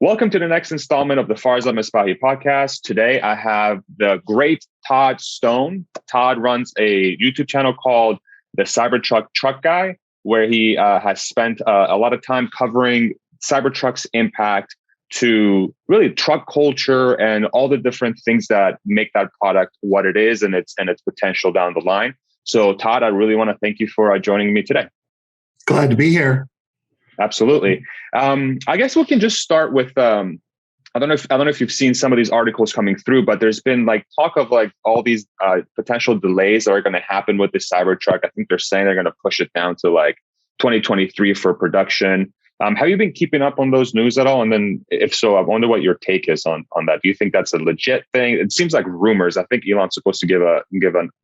Welcome to the next installment of the Farzad Mesbahi podcast. Today, I have the great Todd Stone. Todd runs a YouTube channel called the Cybertruck Truck Guy, where he has spent a lot of time covering Cybertruck's impact to really truck culture and all the different things that make that product what it is and its potential down the line. So, Todd, I really want to thank you for joining me today. Glad to be here. Absolutely. I guess we can just start with I don't know if you've seen some of these articles coming through, but there's been like talk of like all these potential delays that are going to happen with the Cybertruck. I think they're saying they're going to push it down to like 2023 for production. Have you been keeping up on those news at all? And then if so, I wonder what your take is on that. Do you think that's a legit thing? It seems like rumors. I think Elon's supposed to give a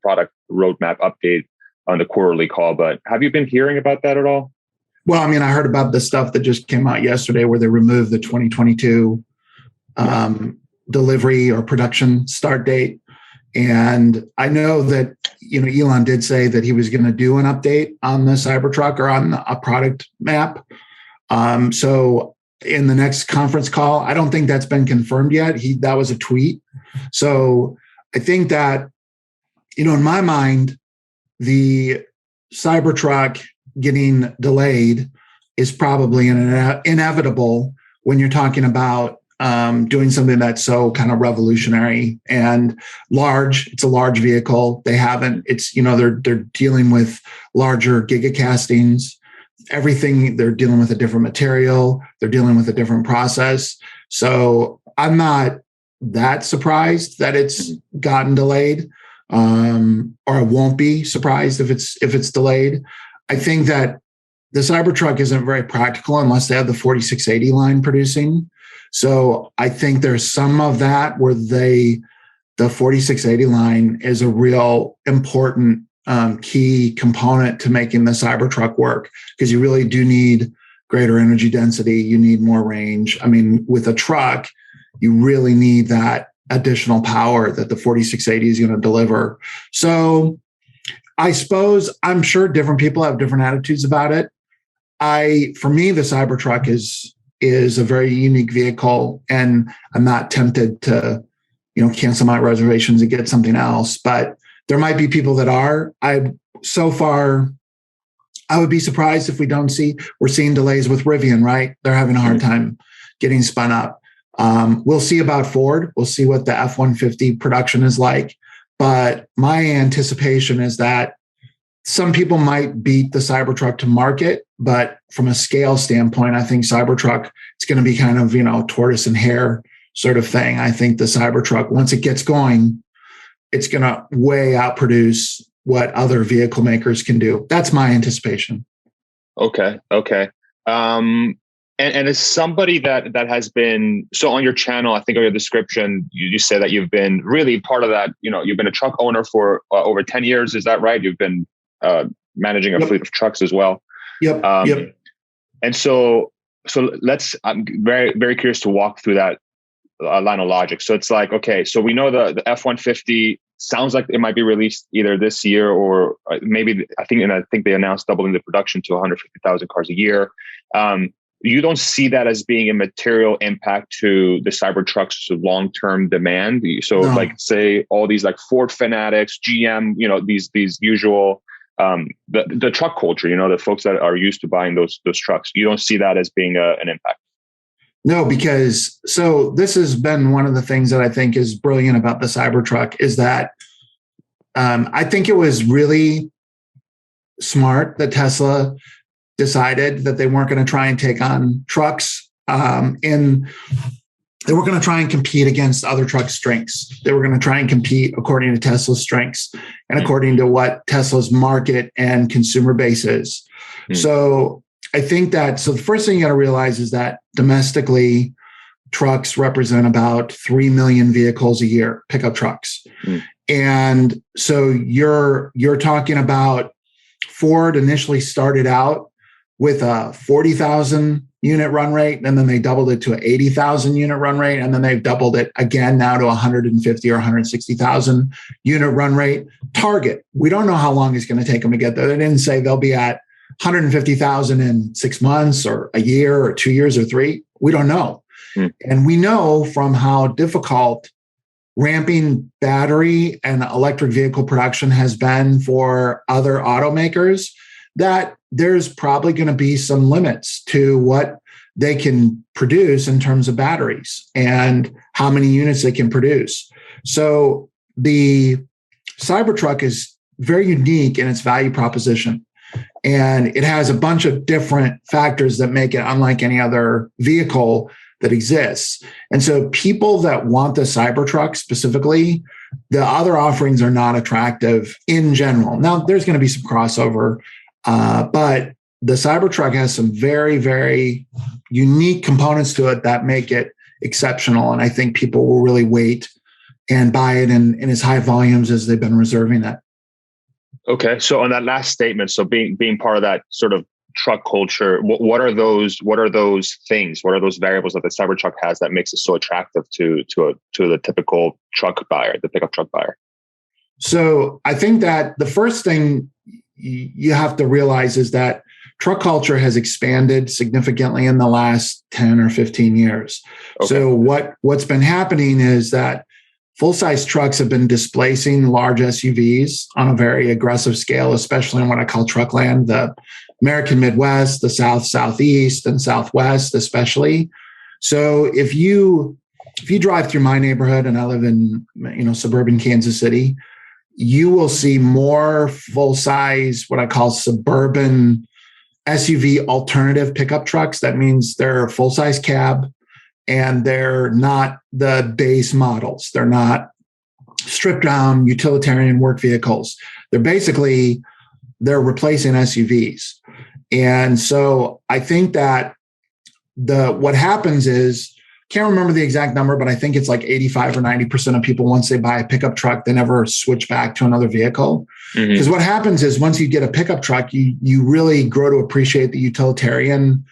product roadmap update on the quarterly call, but have you been hearing about that at all? Well, I mean, I heard about the stuff that just came out yesterday where they removed the 2022 delivery or production start date. And I know that, Elon did say that he was going to do an update on the Cybertruck or on a product map. So in the next conference call, I don't think that's been confirmed yet. That was a tweet. So I think that, in my mind, the Cybertruck getting delayed is probably inevitable when you're talking about doing something that's so kind of revolutionary and large. It's a large vehicle. They're dealing with larger gigacastings. Everything, they're dealing with a different material. They're dealing with a different process. So I'm not that surprised that it's gotten delayed, or I won't be surprised if it's delayed. I think that the Cybertruck isn't very practical unless they have the 4680 line producing. So I think there's some of that where the 4680 line is a real important key component to making the Cybertruck work, because you really do need greater energy density. You need more range. I mean, with a truck, you really need that additional power that the 4680 is going to deliver. So I suppose I'm sure different people have different attitudes about it. For me, the Cybertruck is a very unique vehicle, and I'm not tempted to, cancel my reservations and get something else. But there might be people that are. So far, I would be surprised if we're seeing delays with Rivian, right? They're having a hard time getting spun up. We'll see about Ford. We'll see what the F-150 production is like. But my anticipation is that some people might beat the Cybertruck to market, but from a scale standpoint, I think Cybertruck, it's going to be kind of, tortoise and hare sort of thing. I think the Cybertruck, once it gets going, it's going to way outproduce what other vehicle makers can do. That's my anticipation. Okay. And as somebody that has been, so on your channel, I think on your description, you say that you've been really part of that, you've been a truck owner for over 10 years. Is that right? You've been managing a fleet of trucks as well. Yep. And so I'm very, very curious to walk through that line of logic. So it's like, okay, so we know the F-150 sounds like it might be released either this year or maybe I think they announced doubling the production to 150,000 cars a year. You don't see that as being a material impact to the Cybertruck's long-term demand. So no. Like say all these like Ford fanatics, GM, these usual, the truck culture, the folks that are used to buying those trucks, you don't see that as being an impact. No, because this has been one of the things that I think is brilliant about the Cybertruck is that I think it was really smart that Tesla decided that they weren't going to try and take on trucks and they weren't going to try and compete against other truck strengths. They were going to try and compete according to Tesla's strengths and according to what Tesla's market and consumer base is. So I think the first thing you got to realize is that domestically, trucks represent about 3 million vehicles a year, pickup trucks. And so you're talking about Ford initially started out with a 40,000 unit run rate, and then they doubled it to an 80,000 unit run rate, and then they've doubled it again now to 150 or 160,000 unit run rate. Target, we don't know how long it's going to take them to get there. They didn't say they'll be at 150,000 in 6 months or a year or 2 years or 3. We don't know. And we know from how difficult ramping battery and electric vehicle production has been for other automakers that there's probably going to be some limits to what they can produce in terms of batteries and how many units they can produce. So the Cybertruck is very unique in its value proposition. And it has a bunch of different factors that make it unlike any other vehicle that exists. And so people that want the Cybertruck specifically, the other offerings are not attractive in general. Now, there's going to be some crossover, but the Cybertruck has some very, very unique components to it that make it exceptional. And I think people will really wait and buy it in as high volumes as they've been reserving it. Okay. So on that last statement, so being part of that sort of truck culture, what are those things? What are those variables that the Cybertruck has that makes it so attractive to the typical truck buyer, the pickup truck buyer? So I think that the first thing you have to realize is that truck culture has expanded significantly in the last 10 or 15 years. Okay. So what's been happening is that full-size trucks have been displacing large SUVs on a very aggressive scale, especially in what I call truckland, the American Midwest, the South, Southeast, and Southwest, especially. So if you drive through my neighborhood, and I live in suburban Kansas City, you will see more full-size, what I call suburban SUV alternative pickup trucks. That means they're full-size cab, and they're not the base models. They're not stripped down utilitarian work vehicles. They're replacing SUVs. And so I think that what happens is, can't remember the exact number, but I think it's like 85 or 90% of people, once they buy a pickup truck, they never switch back to another vehicle. Because what happens is once you get a pickup truck, you really grow to appreciate the utilitarian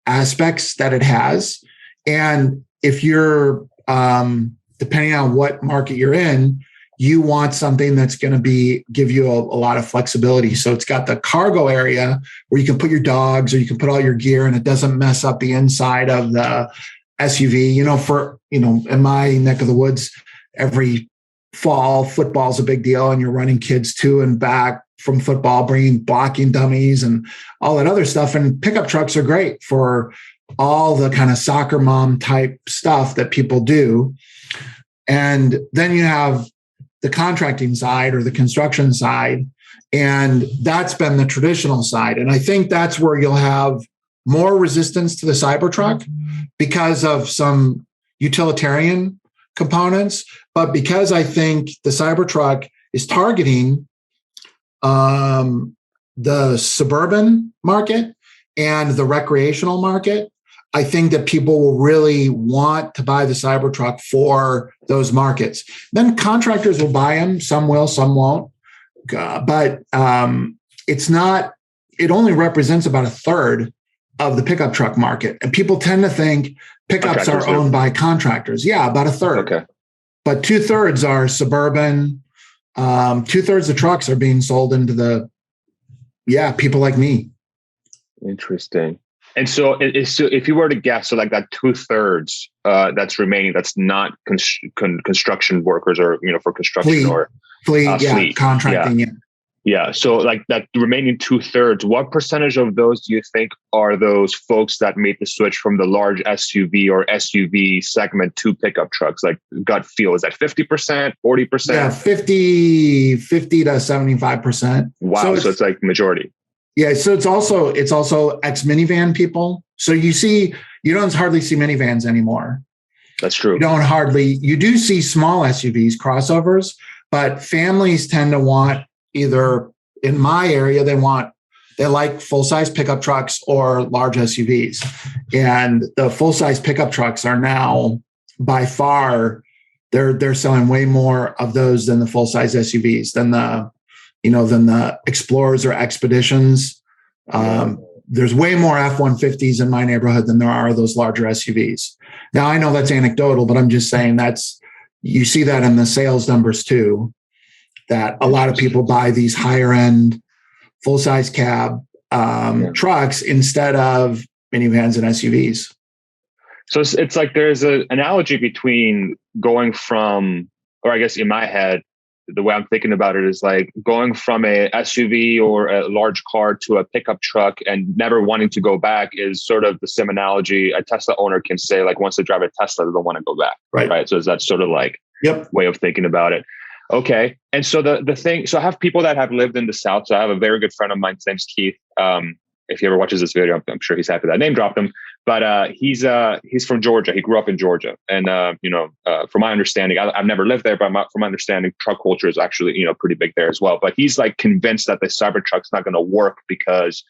aspects that it has. And if you're, depending on what market you're in, you want something that's going to give you a lot of flexibility. So it's got the cargo area where you can put your dogs or you can put all your gear and it doesn't mess up the inside of the SUV. In my neck of the woods, every fall, football's a big deal, and you're running kids to and back from football, bringing blocking dummies and all that other stuff. And pickup trucks are great for all the kind of soccer mom type stuff that people do. And then you have the contracting side or the construction side, and that's been the traditional side. And I think that's where you'll have more resistance to the Cybertruck because of some utilitarian components, but because I think the Cybertruck is targeting the suburban market and the recreational market, I think that people will really want to buy the Cybertruck for those markets. Then contractors will buy them. Some will, some won't. But it only represents about a third of the pickup truck market. And people tend to think pickups are owned by contractors. Yeah, about a third. Okay. But 2/3 are suburban. 2/3 of trucks are being sold into people like me. Interesting. And so if you were to guess, so like that 2/3 that's remaining, that's not construction workers or, for construction fleet, contracting. Yeah. So like that remaining 2/3, what percentage of those do you think are those folks that made the switch from the large SUV or SUV segment to pickup trucks? Like gut feel, is that 50%, 40%? Yeah, 50 to 75%. Wow. So it's like majority. Yeah, so it's also ex-minivan people. So you don't hardly see minivans anymore. That's true. You do see small SUVs, crossovers, but families tend to want either, in my area, they like full-size pickup trucks or large SUVs. And the full-size pickup trucks are now by far, they're selling way more of those than the full-size SUVs, than the Explorers or Expeditions. There's way more F-150s in my neighborhood than there are those larger SUVs. Now, I know that's anecdotal, but I'm just saying you see that in the sales numbers too, that a lot of people buy these higher end full-size cab trucks instead of minivans and SUVs. So it's like there's an analogy between going from, or I guess in my head, the way I'm thinking about it is like going from a SUV or a large car to a pickup truck and never wanting to go back is sort of the same analogy a Tesla owner can say, like once they drive a Tesla, they don't want to go back. Right. So that's sort of like way of thinking about it. Okay. And so the thing, so I have people that have lived in the South. So I have a very good friend of mine. His name's Keith. If he ever watches this video, I'm sure he's happy that I name dropped him. But he's from Georgia. He grew up in Georgia, and from my understanding, I've never lived there, but from my understanding, truck culture is actually pretty big there as well. But he's like convinced that the Cybertruck's not going to work because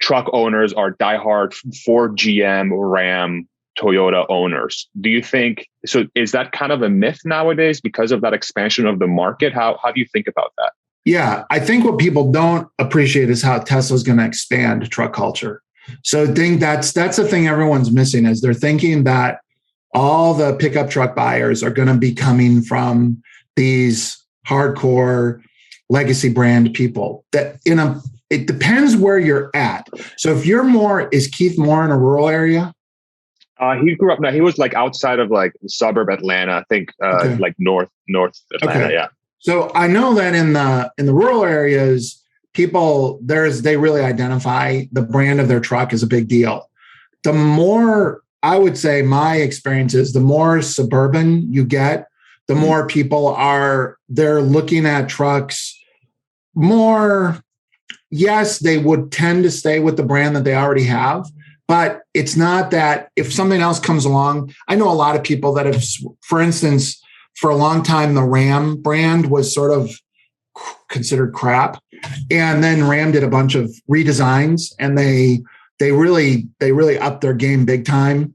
truck owners are diehard Ford, GM, Ram, Toyota owners. Do you think so? Is that kind of a myth nowadays because of that expansion of the market? How do you think about that? Yeah, I think what people don't appreciate is how Tesla's going to expand truck culture. So I think that's the thing everyone's missing is they're thinking that all the pickup truck buyers are going to be coming from these hardcore legacy brand people. That it depends where you're at. So if you're is Keith more in a rural area? He grew up. Now he was like outside of like the suburb Atlanta, I think, like north Atlanta. Okay. Yeah. So I know that in the rural areas, people they really identify the brand of their truck as a big deal. The more, I would say, my experience is the more suburban you get, the more people they're looking at trucks more. Yes, they would tend to stay with the brand that they already have, but it's not that if something else comes along. I know a lot of people that have, for instance, for a long time, the Ram brand was sort of considered crap. And then Ram did a bunch of redesigns and they really upped their game big time.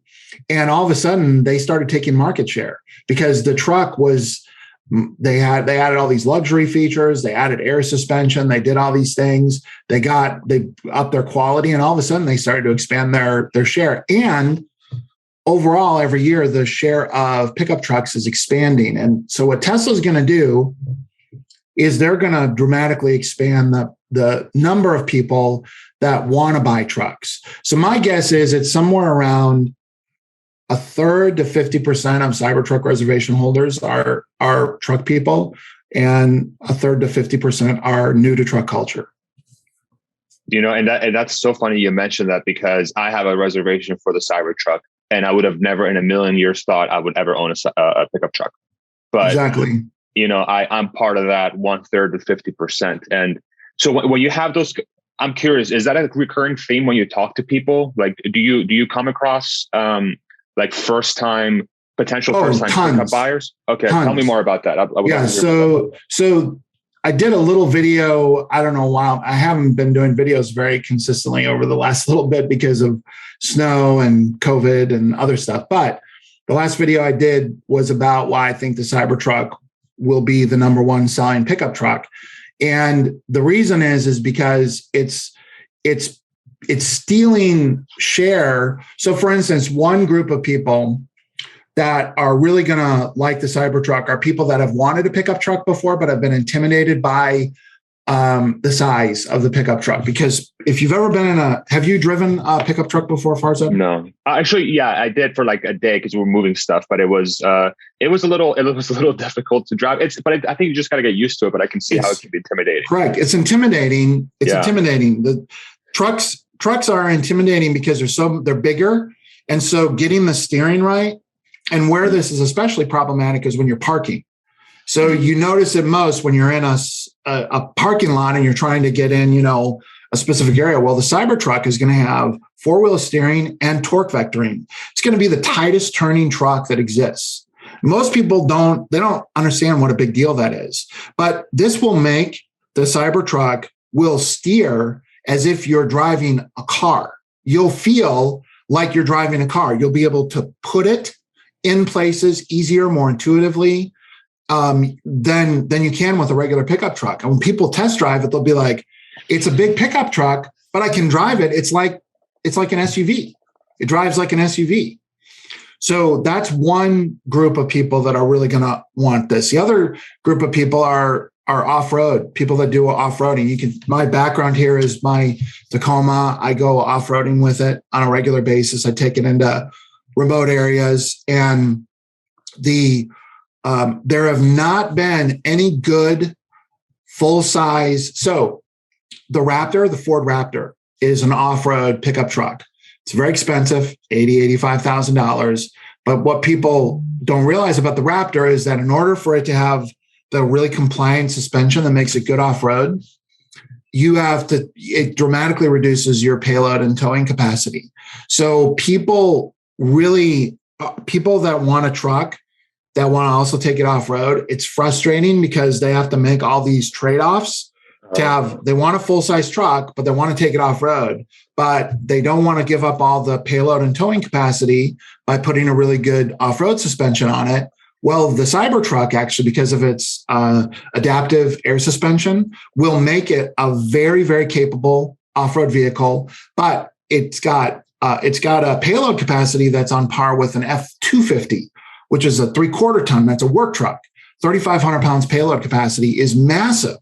And all of a sudden they started taking market share because the truck they added all these luxury features. They added air suspension. They did all these things. They upped their quality. And all of a sudden they started to expand their share. And overall, every year, the share of pickup trucks is expanding. And so what Tesla's going to do is they're going to dramatically expand the number of people that want to buy trucks. So my guess is it's somewhere around a third to 50% of Cybertruck reservation holders are truck people, and a third to 50% are new to truck culture. And that's so funny you mentioned that because I have a reservation for the Cybertruck. And I would have never in a million years thought I would ever own a pickup truck. But exactly, I'm part of that 1/3 to 50%. And so when you have those, I'm curious, is that a recurring theme when you talk to people? Like, do you come across like potential first time pickup buyers? Okay, tons. Tell me more about that. So I did a little video. I don't know why I haven't been doing videos very consistently over the last little bit because of snow and COVID and other stuff. But the last video I did was about why I think the Cybertruck will be the number one selling pickup truck. And the reason is because it's stealing share. So for instance, one group of people that are really going to like the Cybertruck are people that have wanted a pickup truck before, but have been intimidated by the size of the pickup truck. Because if you've ever been have you driven a pickup truck before, Farzad? No, actually, yeah, I did for like a day because we were moving stuff, but it was a little difficult to drive. I think you just got to get used to it. But I can see how it can be intimidating. Correct. It's intimidating. Intimidating. The trucks are intimidating because they're bigger, and so getting the steering right. And where this is especially problematic is when you're parking. So you notice it most when you're in a parking lot and you're trying to get in, a specific area. Well, the Cybertruck is going to have four-wheel steering and torque vectoring. It's going to be the tightest turning truck that exists. Most people don't understand what a big deal that is. But this will make the Cybertruck will steer as if you're driving a car. You'll feel like you're driving a car. You'll be able to put it in places easier, more intuitively than you can with a regular pickup truck. And when people test drive it, they'll be like, it's a big pickup truck, but I can drive it. It's like an SUV. It drives like an SUV. So that's one group of people that are really going to want this. The other group of people are are off-road, people that do off-roading. My background here is my Tacoma. I go off-roading with it on a regular basis. I take it into remote areas, and there have not been any good full-size. So the Ford Raptor is an off-road pickup truck. It's very expensive, $85,000. But what people don't realize about the Raptor is that in order for it to have the really compliant suspension that makes it good off-road, it dramatically reduces your payload and towing capacity. So people that want a truck that want to also take it off-road, it's frustrating because they have to make all these trade-offs they want a full-size truck, but they want to take it off-road, but they don't want to give up all the payload and towing capacity by putting a really good off-road suspension on it. Well, the Cybertruck, actually, because of its adaptive air suspension, will make it a very, very capable off-road vehicle, but it's got a payload capacity that's on par with an F250, which is a 3/4 ton. That's a work truck. 3,500 pounds payload capacity is massive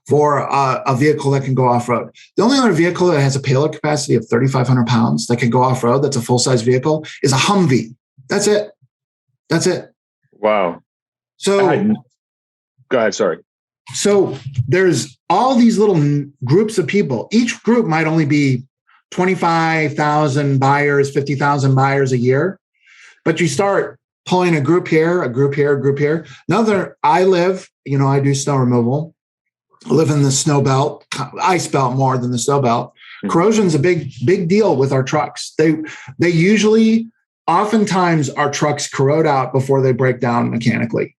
for a vehicle that can go off-road. The only other vehicle that has a payload capacity of 3,500 pounds that can go off-road, that's a full-size vehicle, is a Humvee. That's it. Wow. So go ahead. Sorry. So there's all these little groups of people. Each group might only be 25,000 buyers, 50,000 buyers a year. But you start pulling a group here, a group here, a group here. I do snow removal. I live in the snow belt, ice belt more than the snow belt. Corrosion's a big deal with our trucks. They usually, oftentimes our trucks corrode out before they break down mechanically.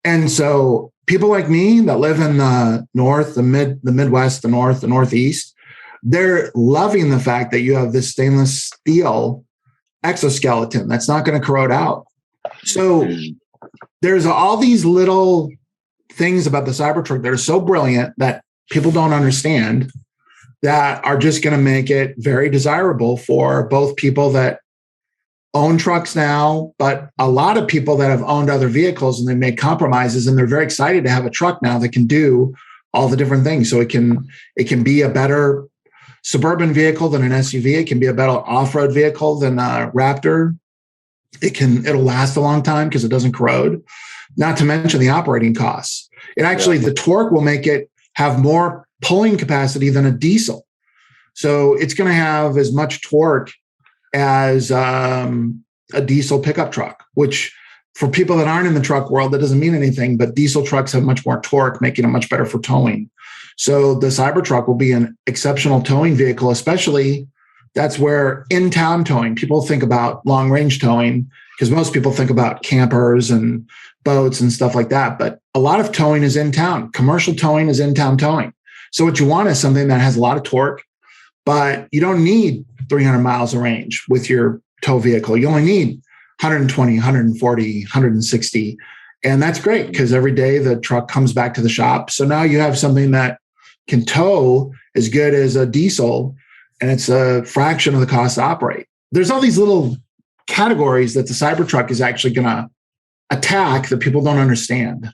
And so people like me that live in the north, the Midwest, the north, the Northeast, they're loving the fact that you have this stainless steel exoskeleton that's not going to corrode out. So there's all these little things about the Cybertruck that are so brilliant that people don't understand that are just going to make it very desirable for both people that own trucks now, but a lot of people that have owned other vehicles and they make compromises, and they're very excited to have a truck now that can do all the different things. So it can be a better suburban vehicle than an SUV. It can be a better off-road vehicle than a Raptor. It'll last a long time because it doesn't corrode. Not to mention the operating costs. The torque will make it have more pulling capacity than a diesel. So it's going to have as much torque as a diesel pickup truck, which for people that aren't in the truck world, that doesn't mean anything, but diesel trucks have much more torque, making it much better for towing. So the Cybertruck will be an exceptional towing vehicle, especially that's where in-town towing, people think about long-range towing because most people think about campers and boats and stuff like that. But a lot of towing is in town. Commercial towing is in-town towing. So what you want is something that has a lot of torque, but you don't need 300 miles of range with your tow vehicle. You only need 120, 140, 160. And that's great because every day the truck comes back to the shop. So now you have something that can tow as good as a diesel, and it's a fraction of the cost to operate. There's all these little categories that the Cybertruck is actually going to attack that people don't understand.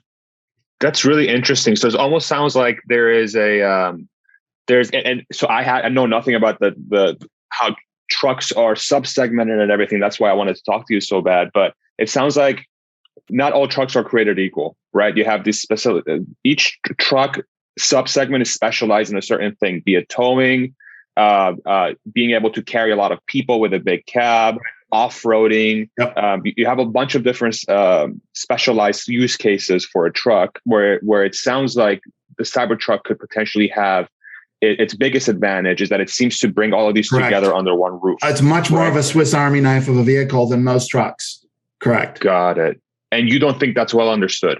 That's really interesting. So it almost sounds like there is so I know nothing about the how trucks are sub-segmented and everything. That's why I wanted to talk to you so bad. But it sounds like not all trucks are created equal, right? You have this specific, each truck sub-segment is specialized in a certain thing, be it towing, being able to carry a lot of people with a big cab, off-roading. Yep. You have a bunch of different specialized use cases for a truck where it sounds like the Cybertruck could potentially have its biggest advantage is that it seems to bring all of these Correct. Together under one roof. It's much more of a Swiss Army knife of a vehicle than most trucks. Correct. Got it. And you don't think that's well understood?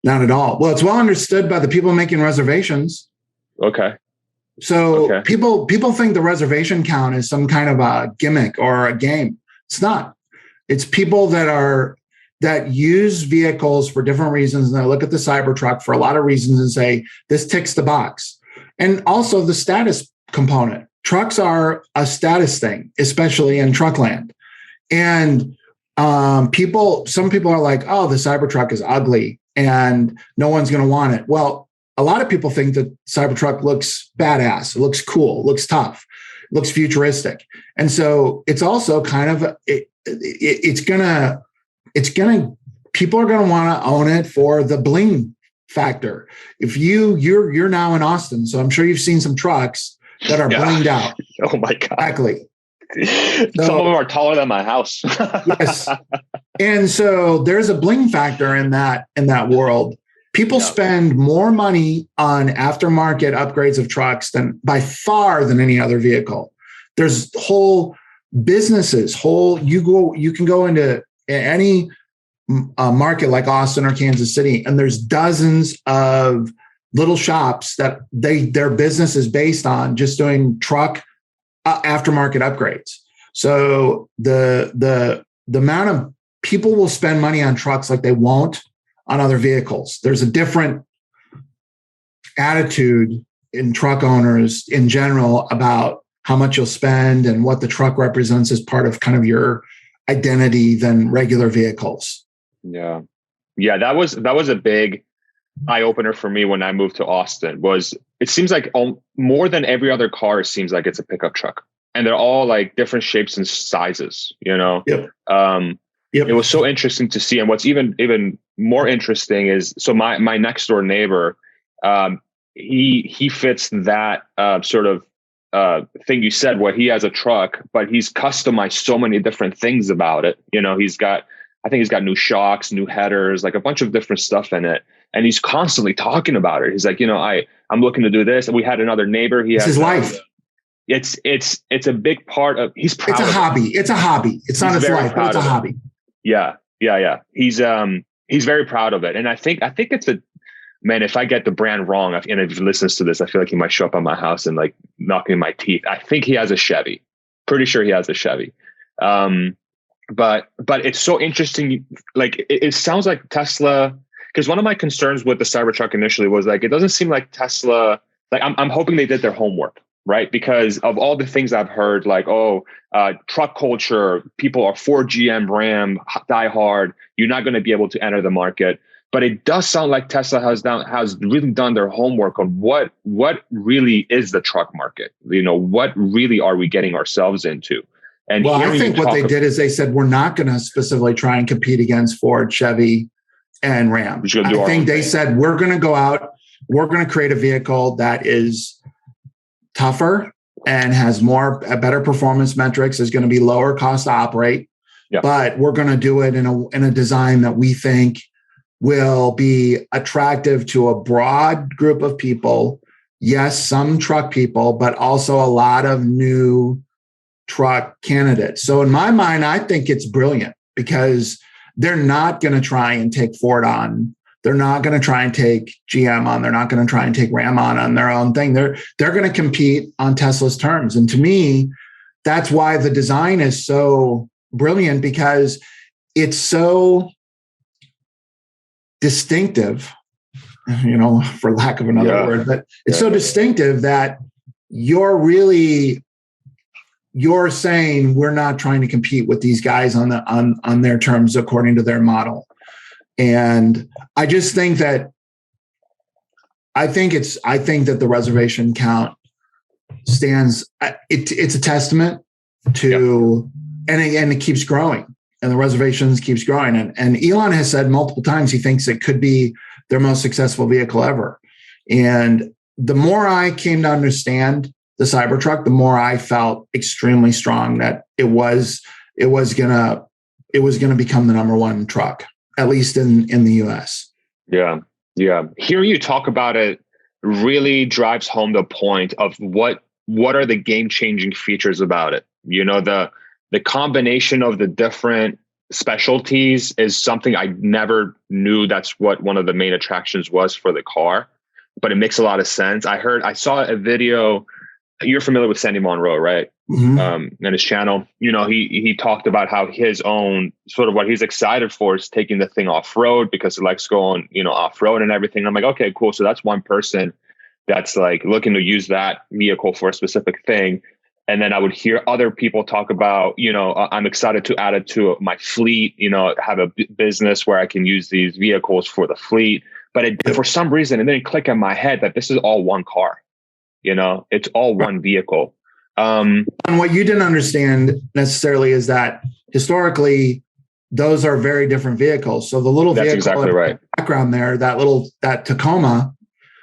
Not at all. Well, it's well understood by the people making reservations. Okay. So people think the reservation count is some kind of a gimmick or a game. It's not. It's people that use vehicles for different reasons, and they look at the Cybertruck for a lot of reasons and say, this ticks the box. And also the status component. Trucks are a status thing, especially in truckland. And some people are like, oh, the Cybertruck is ugly. and no one's going to want it. Well, a lot of people think that Cybertruck looks badass, it looks cool, it looks tough, it looks futuristic. And so it's also kind of, people are going to want to own it for the bling factor. If you're now in Austin, so I'm sure you've seen some trucks that are blinged out. Oh my God. Exactly. Some of them are taller than my house. Yes. And so there's a bling factor in that world. People spend more money on aftermarket upgrades of trucks by far than any other vehicle. There's whole businesses, you can go into any market like Austin or Kansas City, and there's dozens of little shops that their business is based on just doing truck aftermarket upgrades. So the amount of people will spend money on trucks like they won't on other vehicles. There's a different attitude in truck owners in general about how much you'll spend and what the truck represents as part of kind of your identity than regular vehicles. Yeah. That was a big eye opener for me when I moved to Austin. It seems like more than every other car, it seems like it's a pickup truck, and they're all like different shapes and sizes, Yep. It was so interesting to see. And what's even more interesting is, so my next door neighbor, he fits that sort of thing you said, where he has a truck, but he's customized so many different things about it. I think he's got new shocks, new headers, like a bunch of different stuff in it. And he's constantly talking about it. He's like, I'm looking to do this. And we had another neighbor. It's his life. It's a big part of, he's proud. It's a hobby. It's a hobby. It's not his life, but it's a hobby. Yeah. He's very proud of it. And I think it's man, if I get the brand wrong, and if he listens to this, I feel like he might show up at my house and like knocking my teeth. I think he has a Chevy. Pretty sure he has a Chevy. But it's so interesting. Like it sounds like Tesla, because one of my concerns with the Cybertruck initially was like, it doesn't seem like Tesla, like I'm hoping they did their homework, right? Because of all the things I've heard, like, truck culture, people are for GM, Ram, die hard. You're not going to be able to enter the market. But it does sound like Tesla has really done their homework on what really is the truck market. What really are we getting ourselves into? And I think what they did is they said, we're not going to specifically try and compete against Ford, Chevy, and Ram. I think they said, we're going to go out, we're going to create a vehicle that is tougher and has better performance metrics, is going to be lower cost to operate. Yep. But we're going to do it in a design that we think will be attractive to a broad group of people. Yes, some truck people, but also a lot of new truck candidates. So in my mind, I think it's brilliant, because they're not going to try and take Ford on. They're not going to try and take GM on. They're not going to try and take Ram on their own thing. They're going to compete on Tesla's terms. And to me, that's why the design is so brilliant, because it's so distinctive, for lack of another word, but it's so distinctive that you're saying we're not trying to compete with these guys on their terms according to their model. And I just think that I think that the reservation count stands. It's a testament to, and it keeps growing, and the reservations keeps growing. And Elon has said multiple times he thinks it could be their most successful vehicle ever. And the more I came to understand the Cybertruck, the more I felt extremely strong that it was gonna become the number one truck, at least in the US. Yeah. Hearing you talk about it really drives home the point of what are the game-changing features about it. The combination of the different specialties is something I never knew that's what one of the main attractions was for the car, but it makes a lot of sense. I saw a video. You're familiar with Sandy Monroe, right? Mm-hmm. And his channel, he talked about how his own sort of what he's excited for is taking the thing off road, because he likes going, off road and everything. I'm like, okay, cool. So that's one person that's like looking to use that vehicle for a specific thing. And then I would hear other people talk about, I'm excited to add it to my fleet, have a business where I can use these vehicles for the fleet. But for some reason, it didn't click in my head that this is all one car. It's all one vehicle. And what you didn't understand necessarily is that historically, those are very different vehicles. So the little That's vehicle exactly right. Background there, that Tacoma.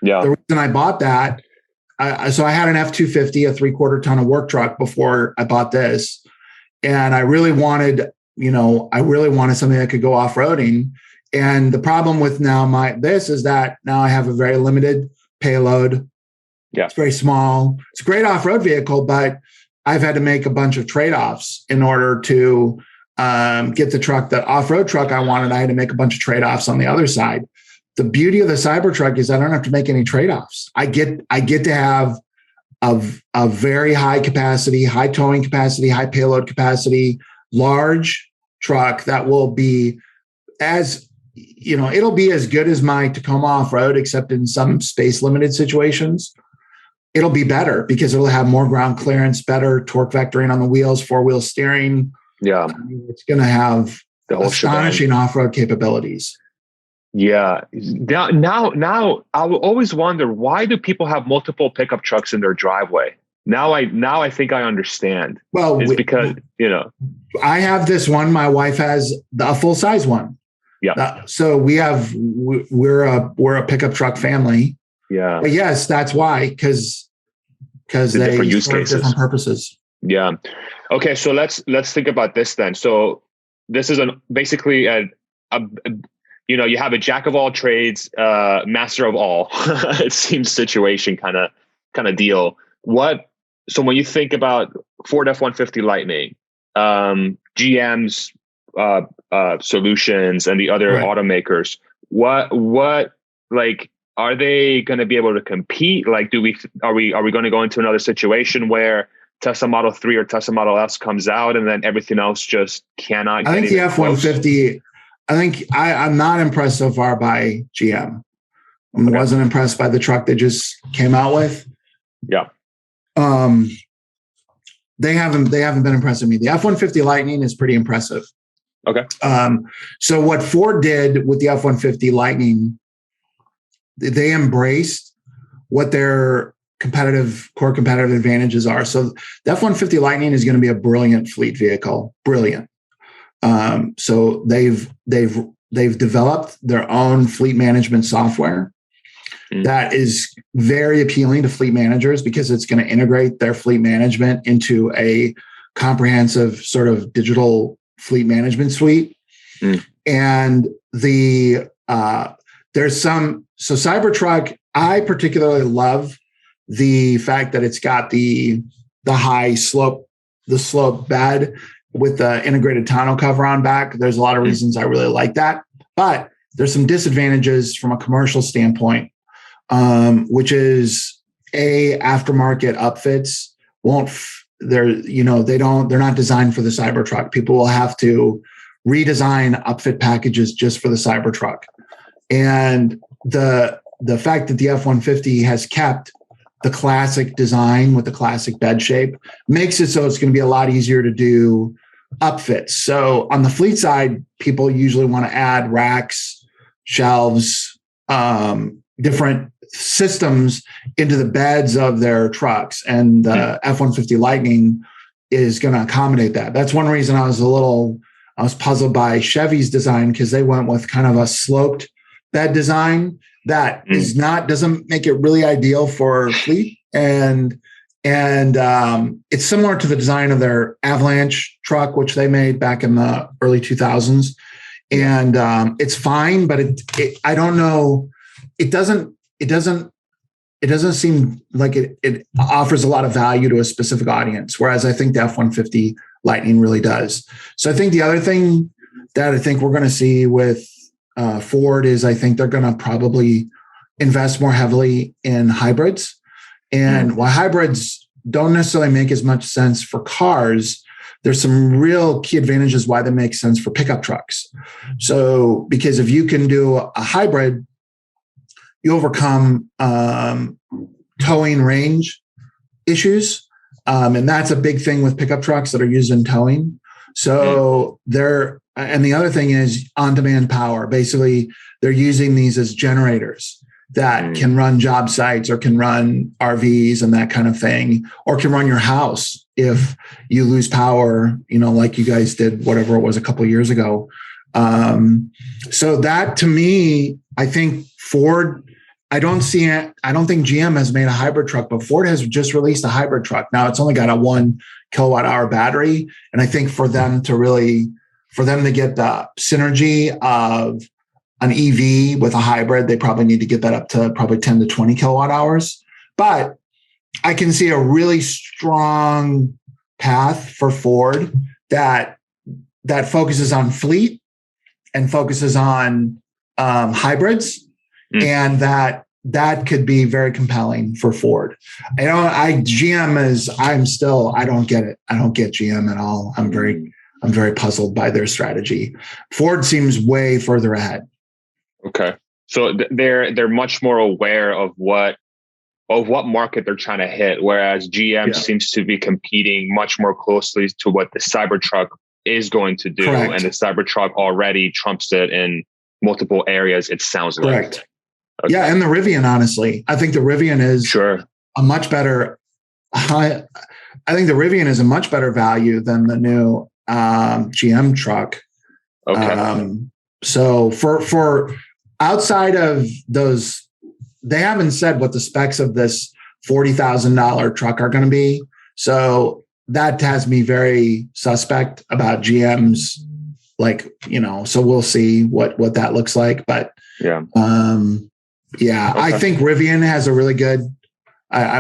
Yeah. The reason I bought that, so I had an F250, a 3/4 ton of work truck before I bought this, and I really wanted something that could go off-roading. And the problem with this is that now I have a very limited payload. Yeah. It's very small. It's a great off-road vehicle, but I've had to make a bunch of trade-offs in order to get the off-road truck I wanted. I had to make a bunch of trade-offs on the other side. The beauty of the Cybertruck is I don't have to make any trade-offs. I get to have a very high capacity, high towing capacity, high payload capacity, large truck that will be it'll be as good as my Tacoma off-road, except in some space limited situations. It'll be better because it'll have more ground clearance, better torque vectoring on the wheels, 4-wheel steering. Yeah. It's going to have the whole astonishing off-road capabilities. Yeah. Now I will always wonder, why do people have multiple pickup trucks in their driveway? Now I think I understand. Well, it's because, I have this one. My wife has a full-size one. Yeah. So we're a pickup truck family. Yeah. But yes, that's why, because they different use serve cases, different purposes. Yeah. Okay. So let's think about this then. So this is basically you have a jack of all trades, master of all, it seems, situation kind of deal. So when you think about Ford F-150 Lightning, GM's solutions and the other automakers, what are they going to be able to compete? Like, are we going to go into another situation where Tesla Model 3 or Tesla Model S comes out and then everything else just cannot get? I think the F-150, I'm not impressed so far by GM. I wasn't impressed by the truck they just came out with. Yeah. They haven't been impressing me. The F-150 Lightning is pretty impressive. Okay. So what Ford did with the F-150 Lightning, they embraced what their core competitive advantages are. So the F-150 Lightning is going to be a brilliant fleet vehicle. Brilliant. So they've developed their own fleet management software that is very appealing to fleet managers because it's going to integrate their fleet management into a comprehensive sort of digital fleet management suite. And so Cybertruck, I particularly love the fact that it's got the high slope, bed with the integrated tonneau cover on back. There's a lot of reasons I really like that, but there's some disadvantages from a commercial standpoint, which is aftermarket upfits they're not designed for the Cybertruck. People will have to redesign upfit packages just for the Cybertruck. And the fact that the F-150 has kept the classic design with the classic bed shape makes it so it's going to be a lot easier to do upfits. So on the fleet side, people usually want to add racks, shelves, different systems into the beds of their trucks. And the F-150 Lightning is going to accommodate that. That's one reason I was puzzled by Chevy's design, because they went with kind of a sloped bed design that doesn't make it really ideal for fleet. And it's similar to the design of their Avalanche truck, which they made back in the early 2000s. And it's fine, but I don't know. It doesn't seem like it offers a lot of value to a specific audience, whereas I think the F-150 Lightning really does. So I think the other thing that I think we're going to see with Ford is I think they're going to probably invest more heavily in hybrids. And while hybrids don't necessarily make as much sense for cars, there's some real key advantages why they make sense for pickup trucks. So because if you can do a hybrid, you overcome towing range issues. And that's a big thing with pickup trucks that are used in towing. So and the other thing is on-demand power. Basically, they're using these as generators that can run job sites or can run RVs and that kind of thing, or can run your house if you lose power, like you guys did, whatever it was a couple of years ago. So that, to me, I think Ford, I don't think GM has made a hybrid truck, but Ford has just released a hybrid truck. Now it's only got a 1 kilowatt hour battery. And I think for them to get the synergy of an EV with a hybrid, they probably need to get that up to probably 10 to 20 kilowatt hours. But I can see a really strong path for Ford that focuses on fleet and focuses on hybrids, and that could be very compelling for Ford. I don't get it. I don't get GM at all. I'm very puzzled by their strategy. Ford seems way further ahead. Okay. So they're much more aware of what market they're trying to hit, whereas GM seems to be competing much more closely to what the Cybertruck is going to do. Correct. And the Cybertruck already trumps it in multiple areas, it sounds like. Correct. Okay. Yeah, and the Rivian, honestly. I think the Rivian is a much better I think the Rivian is a much better value than the new GM truck. Okay. So for outside of those, they haven't said what the specs of this $40,000 truck are going to be. So that has me very suspect about GM's, so we'll see what that looks like. But I think Rivian has a really good, I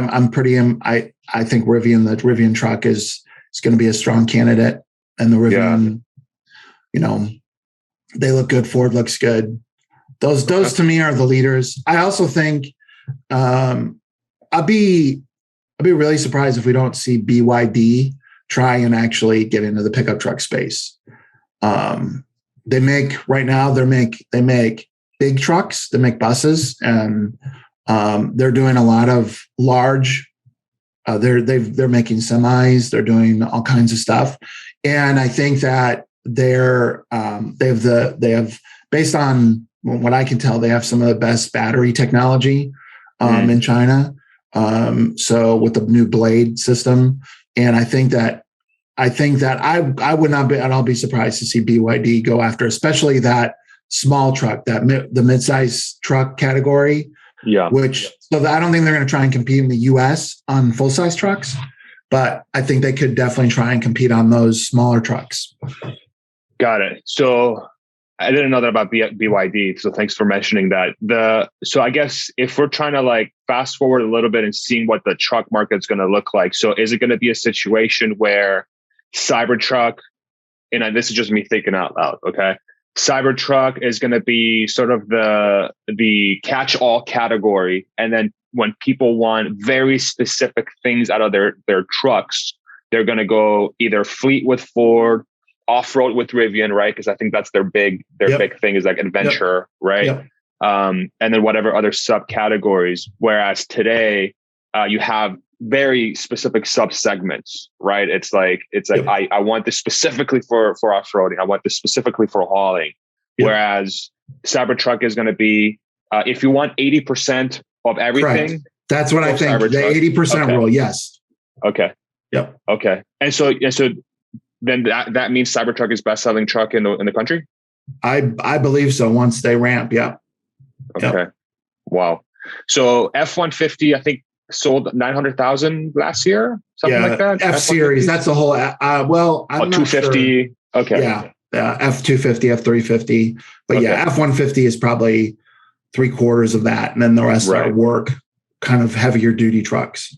think the Rivian truck is going to be a strong candidate, and the Rivian, they look good. Ford looks good. Those to me are the leaders. I also think I'll be really surprised if we don't see BYD try and actually get into the pickup truck space. They make big trucks, they make buses, and they're doing a lot of large. They're making semis. They're doing all kinds of stuff, and I think that they have based on what I can tell, they have some of the best battery technology in China. So with the new blade system, and I think that I would not be at all be surprised to see BYD go after, especially that small truck, the midsize truck category. Yeah. So I don't think they're going to try and compete in the US on full size trucks, but I think they could definitely try and compete on those smaller trucks. Got it. So I didn't know that about BYD. So thanks for mentioning that. So I guess if we're trying to fast forward a little bit and seeing what the truck market's going to look like. So is it going to be a situation where Cybertruck, and this is just me thinking out loud, okay? Cybertruck is going to be sort of the catch-all category. And then when people want very specific things out of their trucks, they're going to go either fleet with Ford, off-road with Rivian, right? Because I think that's their big thing is adventure, right? Yep. And then whatever other subcategories. Whereas today, you have very specific sub-segments, right? It's like I want this specifically for off-roading. I want this specifically for hauling. Yep. Whereas Cybertruck is going to be, if you want 80% of everything. Correct. That's what I think. Cybertruck. The 80% rule, yes. Okay. Yep. Okay. And so then that means Cybertruck is best-selling truck in the country? I believe so. Once they ramp, yeah. Okay. Yep. Wow. So F150, I think, sold 900,000 last year, something like that. F series. That's the whole. I'm 250. Sure. Okay. Yeah. F250, F350, but F150 is probably 3/4 of that, and then the rest are work, kind of heavier duty trucks.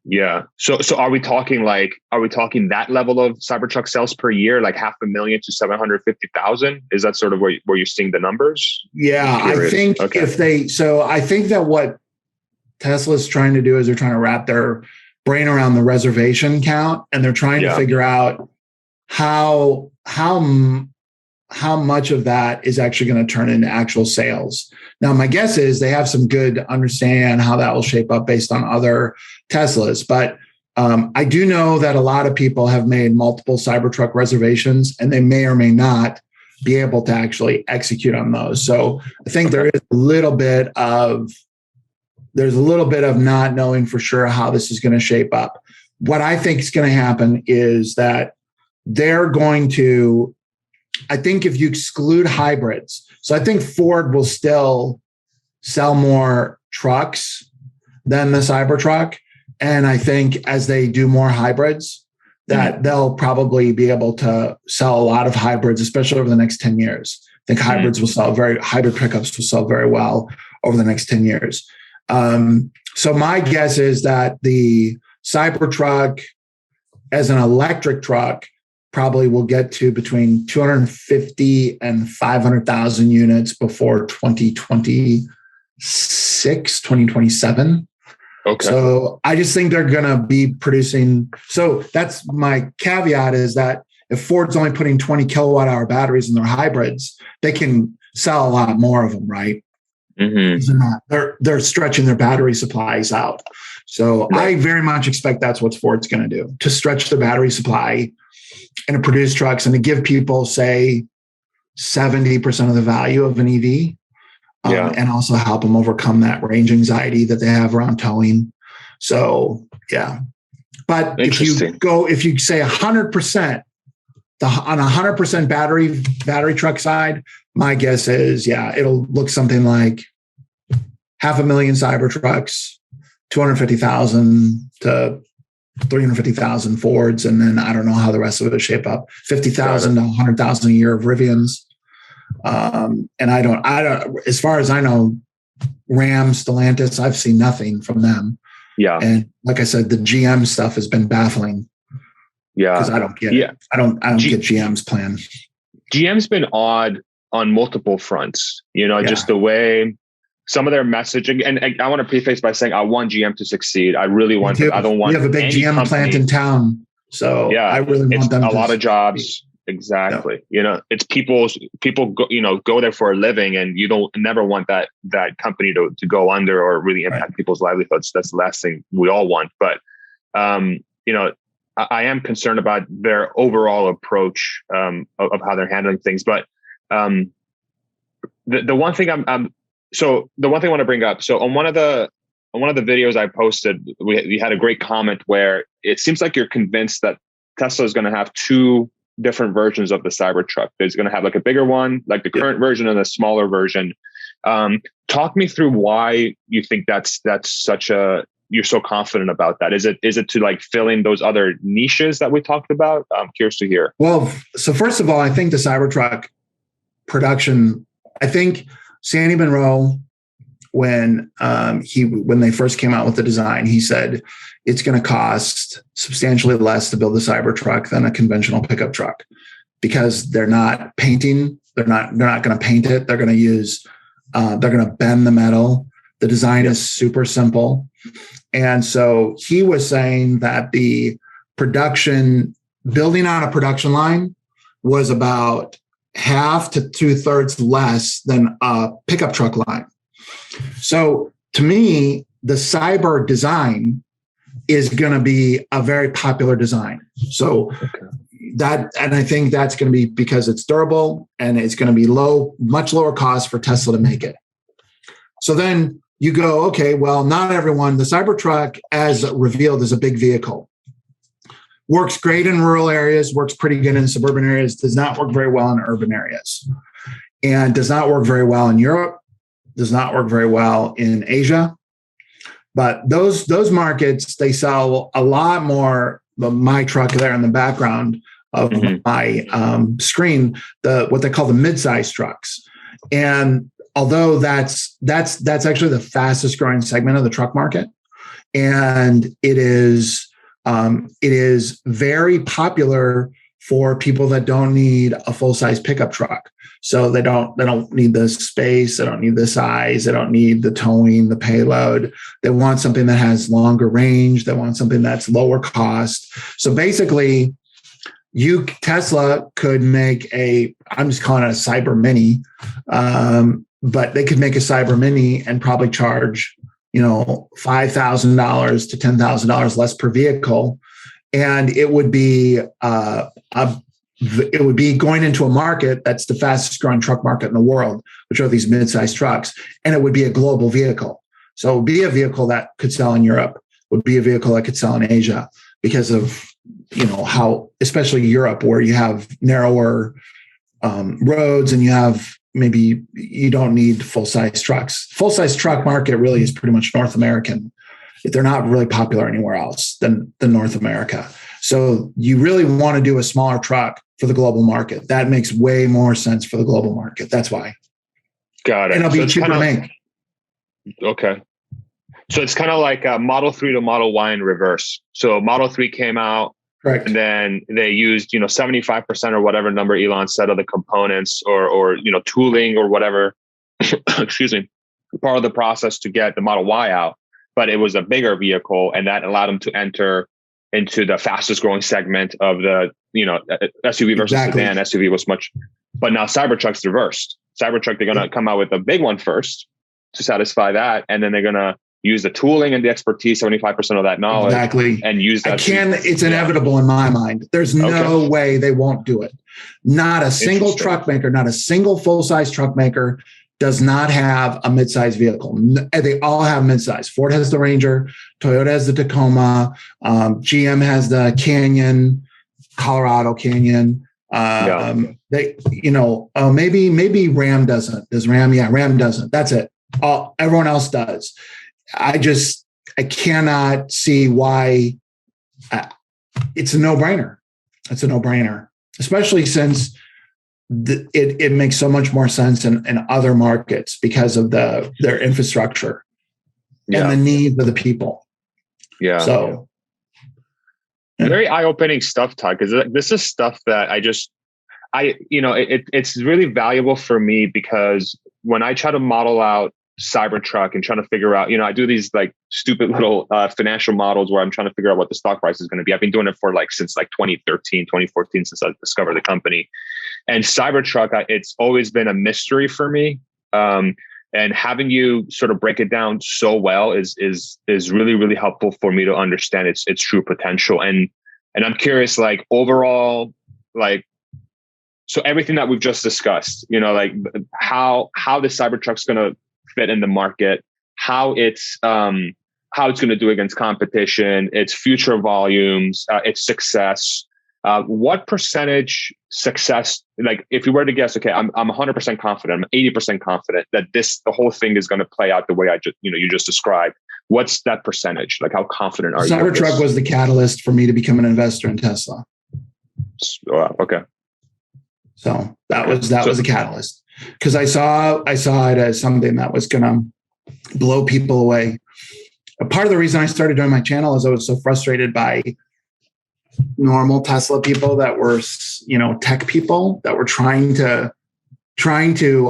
Yeah. So are we talking that level of Cybertruck sales per year, like 500,000 to 750,000? Is that sort of where you're seeing the numbers? Yeah, I think I think that what Tesla's trying to do is they're trying to wrap their brain around the reservation count, and they're trying to figure out how much of that is actually going to turn into actual sales. Now, my guess is they have some good understanding on how that will shape up based on other Teslas. But I do know that a lot of people have made multiple Cybertruck reservations, and they may or may not be able to actually execute on those. So I think there's a little bit of not knowing for sure how this is going to shape up. What I think is going to happen is that they're going to, I think if you exclude hybrids, so I think Ford will still sell more trucks than the Cybertruck. And I think as they do more hybrids, that they'll probably be able to sell a lot of hybrids, especially over the next 10 years. I think hybrid pickups will sell very well over the next 10 years. So my guess is that the Cybertruck as an electric truck probably will get to between 250 and 500,000 units before 2027. Okay. So I just think they're going to be producing. So that's my caveat, is that if Ford's only putting 20 kilowatt hour batteries in their hybrids, they can sell a lot more of them, right? They're stretching their battery supplies out. So I very much expect that's what Ford's going to do, to stretch the battery supply and to produce trucks and to give people, say, 70% of the value of an EV. And also help them overcome that range anxiety that they have around towing. So, yeah. But if you say 100%, on a 100% battery truck side, my guess is, it'll look something like 500,000 Cybertrucks, 250,000 to 350,000 Fords. And then I don't know how the rest of it will shape up. 50,000 to 100,000 a year of Rivians. And I don't, as far as I know, Ram, Stellantis, I've seen nothing from them. Yeah. And like I said, the GM stuff has been baffling. Yeah. Because I don't get it. I don't get GM's plan. GM's been odd on multiple fronts, just the way some of their messaging, and I want to preface by saying, I want GM to succeed. I really want to. I don't want. We have a big GM plant in town. So I really want them to. A lot of jobs. Exactly. Yeah. It's people go there for a living, and you don't never want that company to go under or really impact people's livelihoods. That's the last thing we all want. But, I am concerned about their overall approach of how they're handling things. But the one thing the one thing I want to bring up. So on one of the videos I posted, we had a great comment where it seems like you're convinced that Tesla is going to have two different versions of the Cybertruck. There's going to have like a bigger one, like the current version, and a smaller version. Talk me through why you think that's you're so confident about that. Is it to like fill in those other niches that we talked about? I'm curious to hear. Well, so first of all, I think the Cybertruck production, I think Sandy Monroe, when they first came out with the design, he said it's going to cost substantially less to build a Cybertruck than a conventional pickup truck, because they're not painting. They're not going to paint it. They're going to use. They're going to bend the metal. The design is super simple, and so he was saying that the building on a production line was about half to 2/3 less than a pickup truck line. So to me, the Cyber design is going to be a very popular design. So and I think that's going to be because it's durable and it's going to be much lower cost for Tesla to make it. So then you go, okay, well, not everyone, the Cybertruck as revealed is a big vehicle. Works great in rural areas, works pretty good in suburban areas, does not work very well in urban areas, and does not work very well in Europe, does not work very well in Asia. But those markets, they sell a lot more. My truck there in the background of my screen, what they call the mid-size trucks. And although that's actually the fastest growing segment of the truck market, and it is very popular for people that don't need a full-size pickup truck. So they don't need the space, they don't need the size, they don't need the towing, the payload. They want something that has longer range. They want something that's lower cost. So basically, Tesla could make I'm just calling it a Cyber Mini, but they could make a Cyber Mini and probably charge $5,000 to $10,000 less per vehicle, and it would be going into a market that's the fastest growing truck market in the world, which are these mid-sized trucks, and it would be a global vehicle. So it would be a vehicle that could sell in Europe, would be a vehicle that could sell in Asia, because of how, especially Europe, where you have narrower roads and you don't need full-size trucks. Full-size truck market really is pretty much North American. They're not really popular anywhere else than North America. So you really want to do a smaller truck for the global market. That makes way more sense for the global market. That's why. Got it. And it'll be cheaper to make. Okay. So it's kind of like Model 3 to Model Y in reverse. So Model 3 came out, correct, and then they used 75% or whatever number Elon said of the components or tooling or whatever, excuse me, part of the process to get the Model Y out. But it was a bigger vehicle, and that allowed them to enter into the fastest growing segment of the SUV versus sedan. SUV was much, but now Cybertruck's reversed. Cybertruck, they're going to come out with a big one first to satisfy that, and then they're going to use the tooling and the expertise, 75% of that knowledge, and use that. It's inevitable in my mind. There's no way they won't do it. Not a single truck maker, not a single full-size truck maker does not have a mid-size vehicle. They all have mid-size. Ford has the Ranger, Toyota has the Tacoma, GM has the Canyon, Colorado Canyon. Maybe Ram doesn't. Does Ram? Yeah, Ram doesn't. That's it. Everyone else does. I cannot see why. It's a no-brainer. It's a no-brainer, especially since it makes so much more sense in other markets because of their infrastructure and the needs of the people. Yeah. So very eye-opening stuff, Todd, because this is stuff that it's really valuable for me, because when I try to model out Cybertruck and trying to figure out, I do these like stupid little financial models where I'm trying to figure out what the stock price is going to be. I've been doing it for since 2013, 2014, since I discovered the company. And Cybertruck, it's always been a mystery for me. And having you sort of break it down so well is really, really helpful for me to understand its true potential. And I'm curious, overall, so everything that we've just discussed, how the Cybertruck's going to fit in the market, how it's going to do against competition, its future volumes, its success. What percentage success, if you were to guess, okay, I'm 100% confident, I'm 80% confident that the whole thing is going to play out the way you just described. What's that percentage? How confident are you? Cybertruck was the catalyst for me to become an investor in Tesla. Okay. So that was a catalyst, because I saw it as something that was going to blow people away. A part of the reason I started doing my channel is I was so frustrated by normal Tesla people that were, tech people that were trying to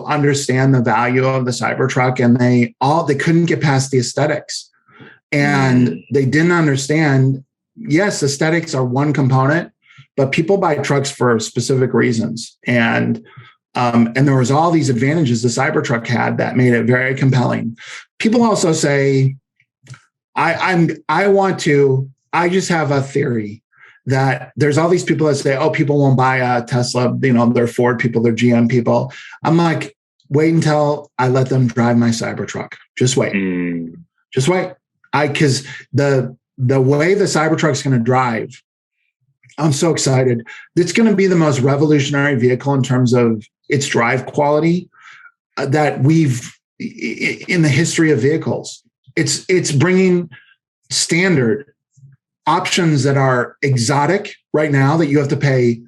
understand the value of the Cybertruck, and they couldn't get past the aesthetics, and they didn't understand. Yes, aesthetics are one component, but people buy trucks for specific reasons, and there was all these advantages the Cybertruck had that made it very compelling. People also say, I just have a theory that there's all these people that say, oh, people won't buy a Tesla. They're Ford people, they're GM people. I'm like, wait until I let them drive my Cybertruck. Just wait. Just wait. Because the way the Cybertruck's going to drive, I'm so excited. It's going to be the most revolutionary vehicle in terms of its drive quality that we've in the history of vehicles. It's bringing standard options that are exotic right now that you have to pay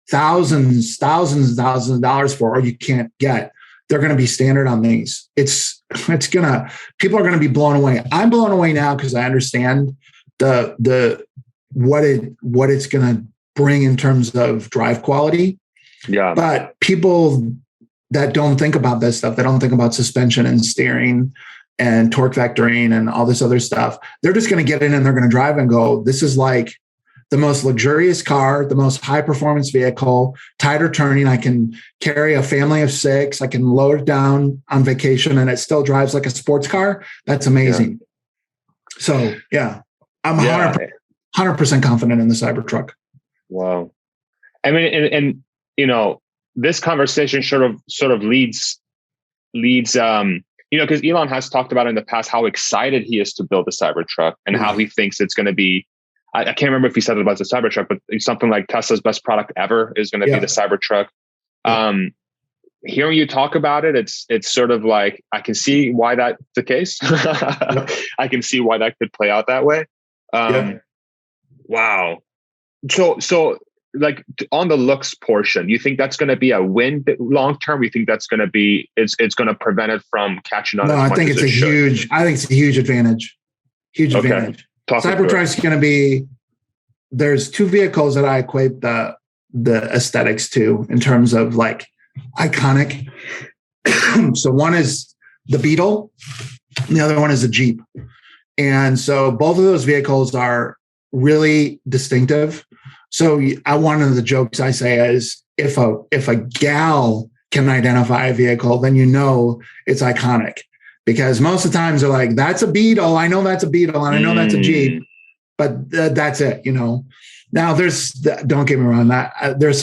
thousands of dollars for, or you can't get. They're going to be standard on these. People are going to be blown away. I'm blown away now because I understand what it's going to bring in terms of drive quality. Yeah. But people that don't think about this stuff, they don't think about suspension and steering and torque vectoring and all this other stuff. They're just going to get in and they're going to drive and go, this is like the most luxurious car, the most high performance vehicle, tighter turning. I can carry a family of 6. I can load it down on vacation and it still drives like a sports car. That's amazing. So yeah, I'm 100% confident in the Cybertruck. Wow. I mean, and you know, this conversation sort of leads, you know, because Elon has talked about in the past how excited he is to build the Cybertruck and how he thinks it's going to be. I can't remember if he said it about the Cybertruck, but something like Tesla's best product ever is going to be the Cybertruck. Hearing you talk about it, it's sort of like, I can see why that's the case. I can see why that could play out that way. Wow. So like on the looks portion, you think that's going to be a win long term? You think that's going to be, it's going to prevent it from catching on? No, I think it's a huge advantage. Huge advantage. Cybertruck's going to be, there's two vehicles that I equate the aesthetics to in terms of like iconic. So one is the Beetle, and the other one is a Jeep. And so both of those vehicles are really distinctive. So one of the jokes I say is, if a gal can identify a vehicle, then you know it's iconic. Because most of the times they're like, that's a Beetle. I know that's a Beetle, and I know that's a Jeep, but that's it. You know. Now don't get me wrong. There's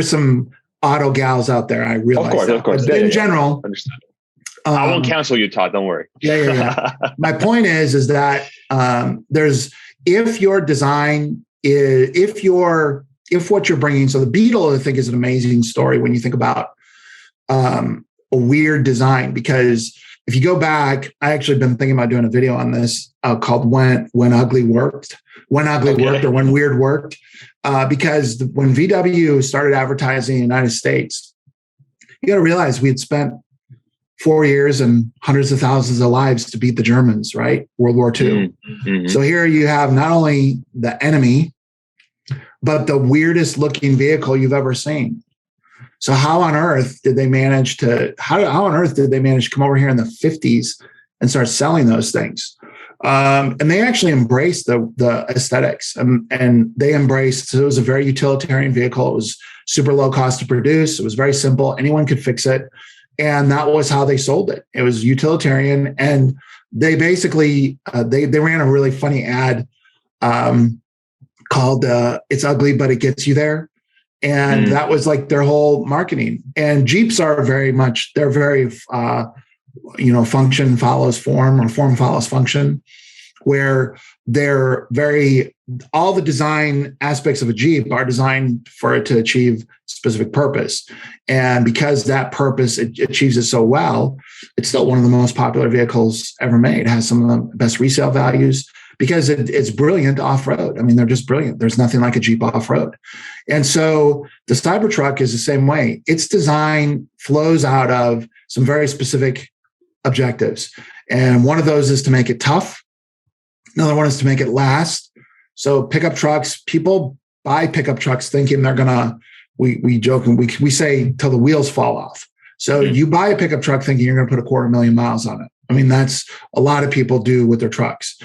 some auto gals out there. I realize. Of course. In general, understand. I won't cancel you, Todd. Don't worry. Yeah. My point is that if your design is if what you're bringing. So the Beetle, I think, is an amazing story when you think about a weird design, because if you go back, I actually been thinking about doing a video on this called When Ugly Worked, or When Weird Worked, because when VW started advertising in the United States, you got to realize we had spent 4 years and hundreds of thousands of lives to beat the Germans, right? World War II. Mm-hmm. So here you have not only the enemy, but the weirdest looking vehicle you've ever seen. So how on earth did they manage to come over here in the 50s and start selling those things? And they actually embraced the aesthetics, and they embraced, so it was a very utilitarian vehicle. It was super low cost to produce. It was very simple. Anyone could fix it. And that was how they sold it. It was utilitarian. And they basically, they ran a really funny ad called It's Ugly, But It Gets You There. And that was like their whole marketing. And Jeeps are they're very, function follows form, or form follows function, where they're all the design aspects of a Jeep are designed for it to achieve specific purpose. And because that purpose, it achieves it so well, it's still one of the most popular vehicles ever made. It has some of the best resale values because it's brilliant off-road. I mean, they're just brilliant. There's nothing like a Jeep off-road. And so the Cybertruck is the same way. Its design flows out of some very specific objectives. And one of those is to make it tough. Another one is to make it last. So pickup trucks, people buy pickup trucks thinking they're gonna, we joke and we say till the wheels fall off. So you buy a pickup truck thinking you're gonna put 250,000 miles on it. I mean, that's a lot of people do with their trucks.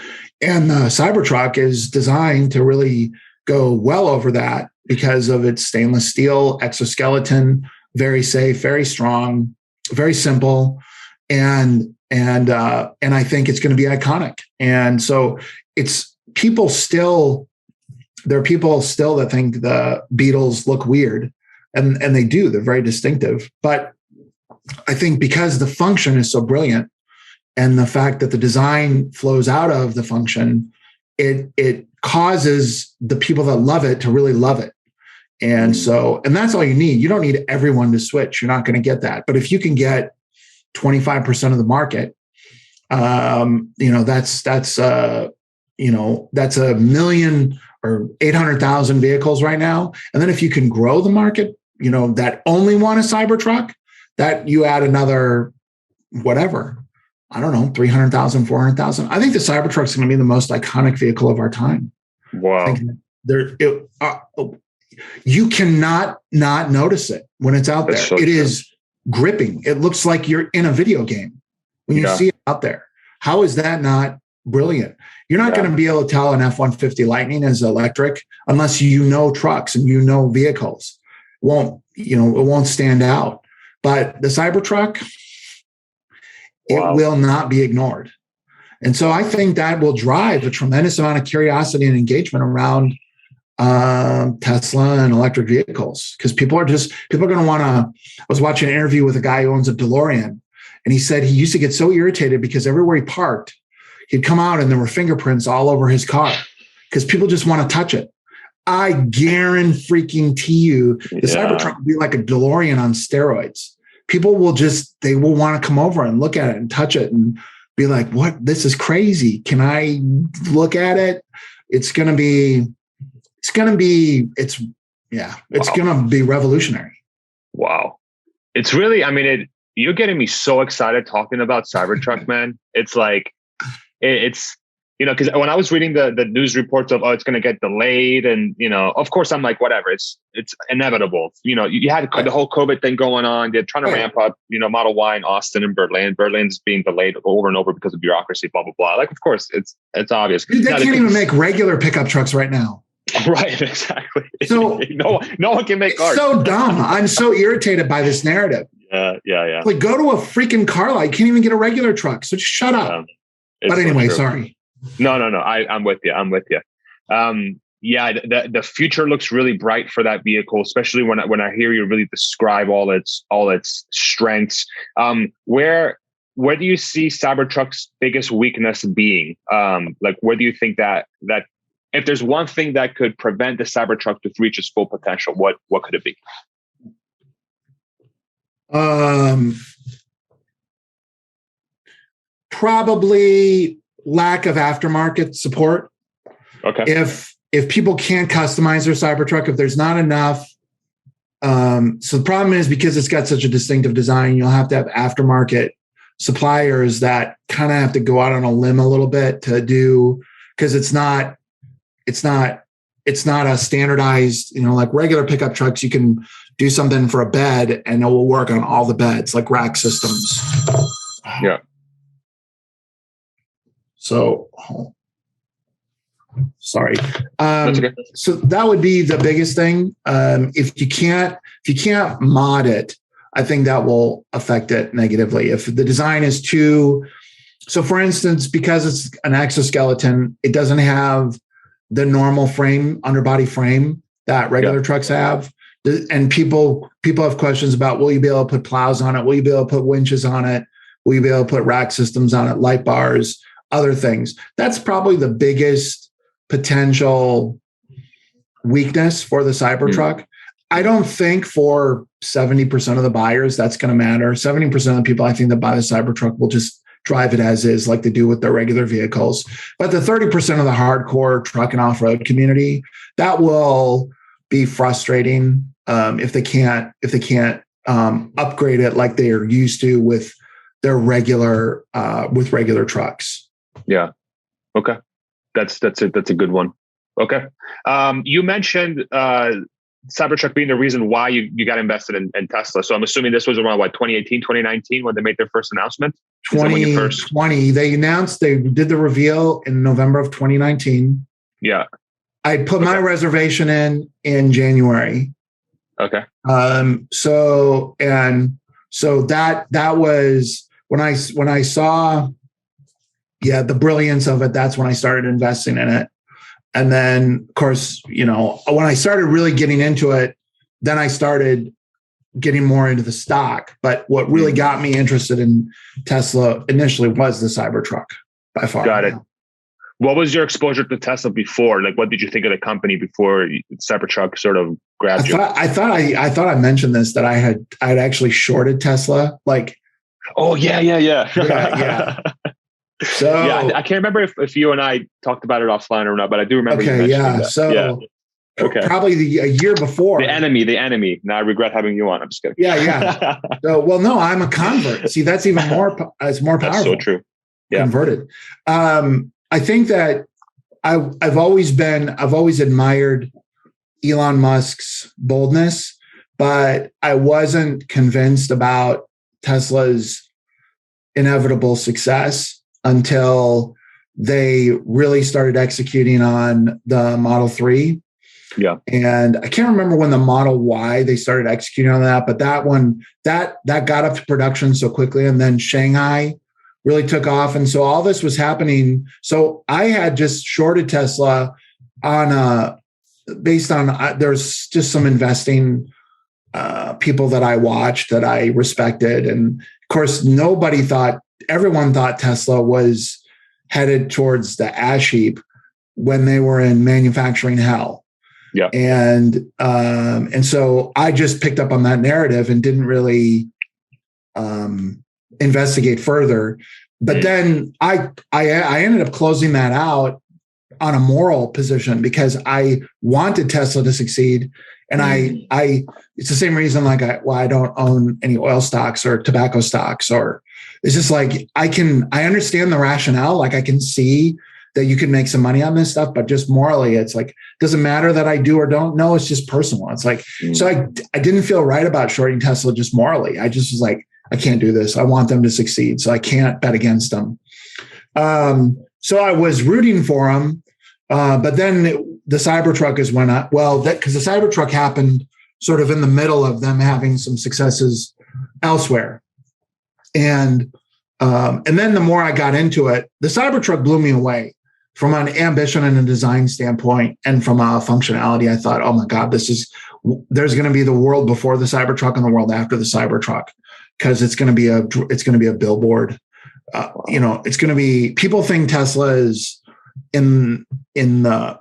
And the Cybertruck is designed to really go well over that because of its stainless steel exoskeleton, very safe, very strong, very simple. And I think it's going to be iconic. And so there are people still that think the Beetles look weird, and they do. They're very distinctive. But I think because the function is so brilliant, and the fact that the design flows out of the function, it causes the people that love it to really love it. And that's all you need. You don't need everyone to switch. You're not going to get that. But if you can get 25% of the market, that's 1 million or 800,000 vehicles right now. And then if you can grow the market, that only want a Cybertruck, that you add another, whatever, I don't know, 300,000, 400,000. I think the Cybertruck is going to be the most iconic vehicle of our time. Wow. You cannot not notice it when it's out there. So it is gripping. It looks like you're in a video game when you see it out there. How is that not brilliant? You're not going to be able to tell an F-150 Lighting is electric unless you know trucks and you know vehicles. It won't stand out. But the Cybertruck, it will not be ignored. And so I think that will drive a tremendous amount of curiosity and engagement around Tesla and electric vehicles, because people are going to want to. I was watching an interview with a guy who owns a DeLorean, and he said he used to get so irritated because everywhere he parked, he'd come out and there were fingerprints all over his car because people just want to touch it. I guarantee you the Cybertruck will be like a DeLorean on steroids. People will want to come over and look at it and touch it and be like, what? This is crazy. Can I look at it? It's going to be revolutionary. Wow. It's really, you're getting me so excited talking about Cybertruck, man. It's like, it's, because when I was reading the news reports of, it's going to get delayed, and, of course I'm like, whatever, it's inevitable. You had the whole COVID thing going on. They're trying to ramp up, Model Y in Austin and Berlin. Berlin's being delayed over and over because of bureaucracy, blah, blah, blah. Like, of course, it's obvious. Dude, they can't even make regular pickup trucks right now. Right, exactly. So no one can make cars. So dumb. I'm so irritated by this narrative. Yeah. Like, go to a freaking car lot. You can't even get a regular truck. So just shut up. But anyway, sorry. No. I'm with you. The future looks really bright for that vehicle, especially when I hear you really describe all its strengths. Where do you see Cybertruck's biggest weakness being? Like, where do you think that if there's one thing that could prevent the Cybertruck to reach its full potential, what could it be? Probably lack of aftermarket support. Okay. If people can't customize their Cybertruck, if there's not enough. So the problem is, because it's got such a distinctive design, you'll have to have aftermarket suppliers that kind of have to go out on a limb a little bit to do, because it's not a standardized, like regular pickup trucks. You can do something for a bed and it will work on all the beds, like rack systems. Yeah. So, sorry. So that would be the biggest thing. If you can't mod it, I think that will affect it negatively. If the design is so for instance, because it's an exoskeleton, it doesn't have the normal frame, underbody frame that regular trucks have. And people have questions about, will you be able to put plows on it? Will you be able to put winches on it? Will you be able to put rack systems on it, light bars, other things? That's probably the biggest potential weakness for the Cybertruck. I don't think for 70% of the buyers that's going to matter. 70% of the people I think that buy the Cybertruck will just drive it as is, like they do with their regular vehicles. But the 30% of the hardcore truck and off-road community, that will be frustrating if they can't upgrade it like they are used to with their regular trucks. Yeah. Okay. That's a good one. Okay. You mentioned Cybertruck being the reason why you got invested in Tesla. So I'm assuming this was around 2018, 2019 when they made their first announcement? 2020. They did the reveal in November of 2019. Yeah. I put my reservation in January. Okay. So that was when I saw the brilliance of it. That's when I started investing in it. And then, of course, when I started really getting into it, then I started getting more into the stock. But what really got me interested in Tesla initially was the Cybertruck, by far. Got it. What was your exposure to Tesla before? Like, what did you think of the company before Cybertruck sort of grabbed you? I thought I mentioned this, that I'd actually shorted Tesla. Like, oh yeah. Yeah. So yeah, I can't remember if you and I talked about it offline or not, but I do remember. Okay, you mentioning that. So okay, probably a year before. The enemy. Now I regret having you on. I'm just kidding. Yeah. So, well, no, I'm a convert. See, that's even more. It's more powerful. That's so true. Yeah, converted. I think that I've always admired Elon Musk's boldness, but I wasn't convinced about Tesla's inevitable success until they really started executing on the Model 3. Yeah. And I can't remember when the Model Y they started executing on that, but that one that got up to production so quickly. And then Shanghai really took off. And so all this was happening. So I had just shorted Tesla based on there's just some investing people that I watched that I respected. And of course, everyone thought Tesla was headed towards the ash heap when they were in manufacturing hell. Yeah. And so I just picked up on that narrative and didn't really investigate further. But then I ended up closing that out on a moral position because I wanted Tesla to succeed. And it's the same reason why I don't own any oil stocks or tobacco stocks, or it's just like, I understand the rationale. Like I can see that you can make some money on this stuff, but just morally, it's like, doesn't matter that I do or don't know. It's just personal. It's like, so I didn't feel right about shorting Tesla just morally. I just was like, I can't do this. I want them to succeed. So I can't bet against them. So I was rooting for them. But then the Cybertruck is when because the Cybertruck happened sort of in the middle of them having some successes elsewhere. And then the more I got into it, the Cybertruck blew me away from an ambition and a design standpoint. And from a functionality, I thought, oh my God, there's going to be the world before the Cybertruck and the world after the Cybertruck, because it's going to be a billboard. It's going to be, people think Tesla is in the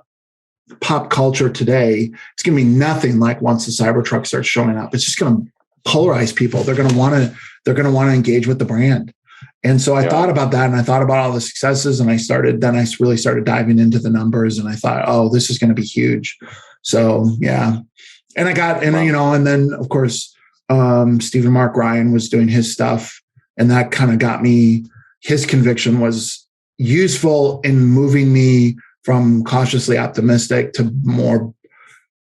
pop culture today. It's going to be nothing like once the Cybertruck starts showing up. It's just going to polarize people. They're going to want to engage with the brand. And so I thought about that, and I thought about all the successes, and I really started diving into the numbers, and I thought, oh, this is going to be huge. So yeah. And I got, and then of course, Stephen Mark Ryan was doing his stuff, and that kind of got me, his conviction was useful in moving me from cautiously optimistic to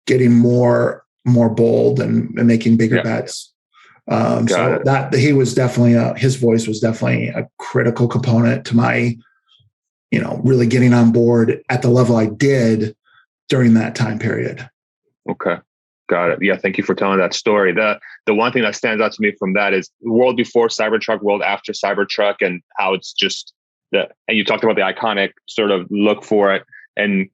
getting more bold and making bigger bets. So that he was definitely his voice was definitely a critical component to my, really getting on board at the level I did during that time period. Okay. Got it. Yeah. Thank you for telling that story. The one thing that stands out to me from that is world before Cybertruck, world after Cybertruck, and how it's just and you talked about the iconic sort of look for it. And,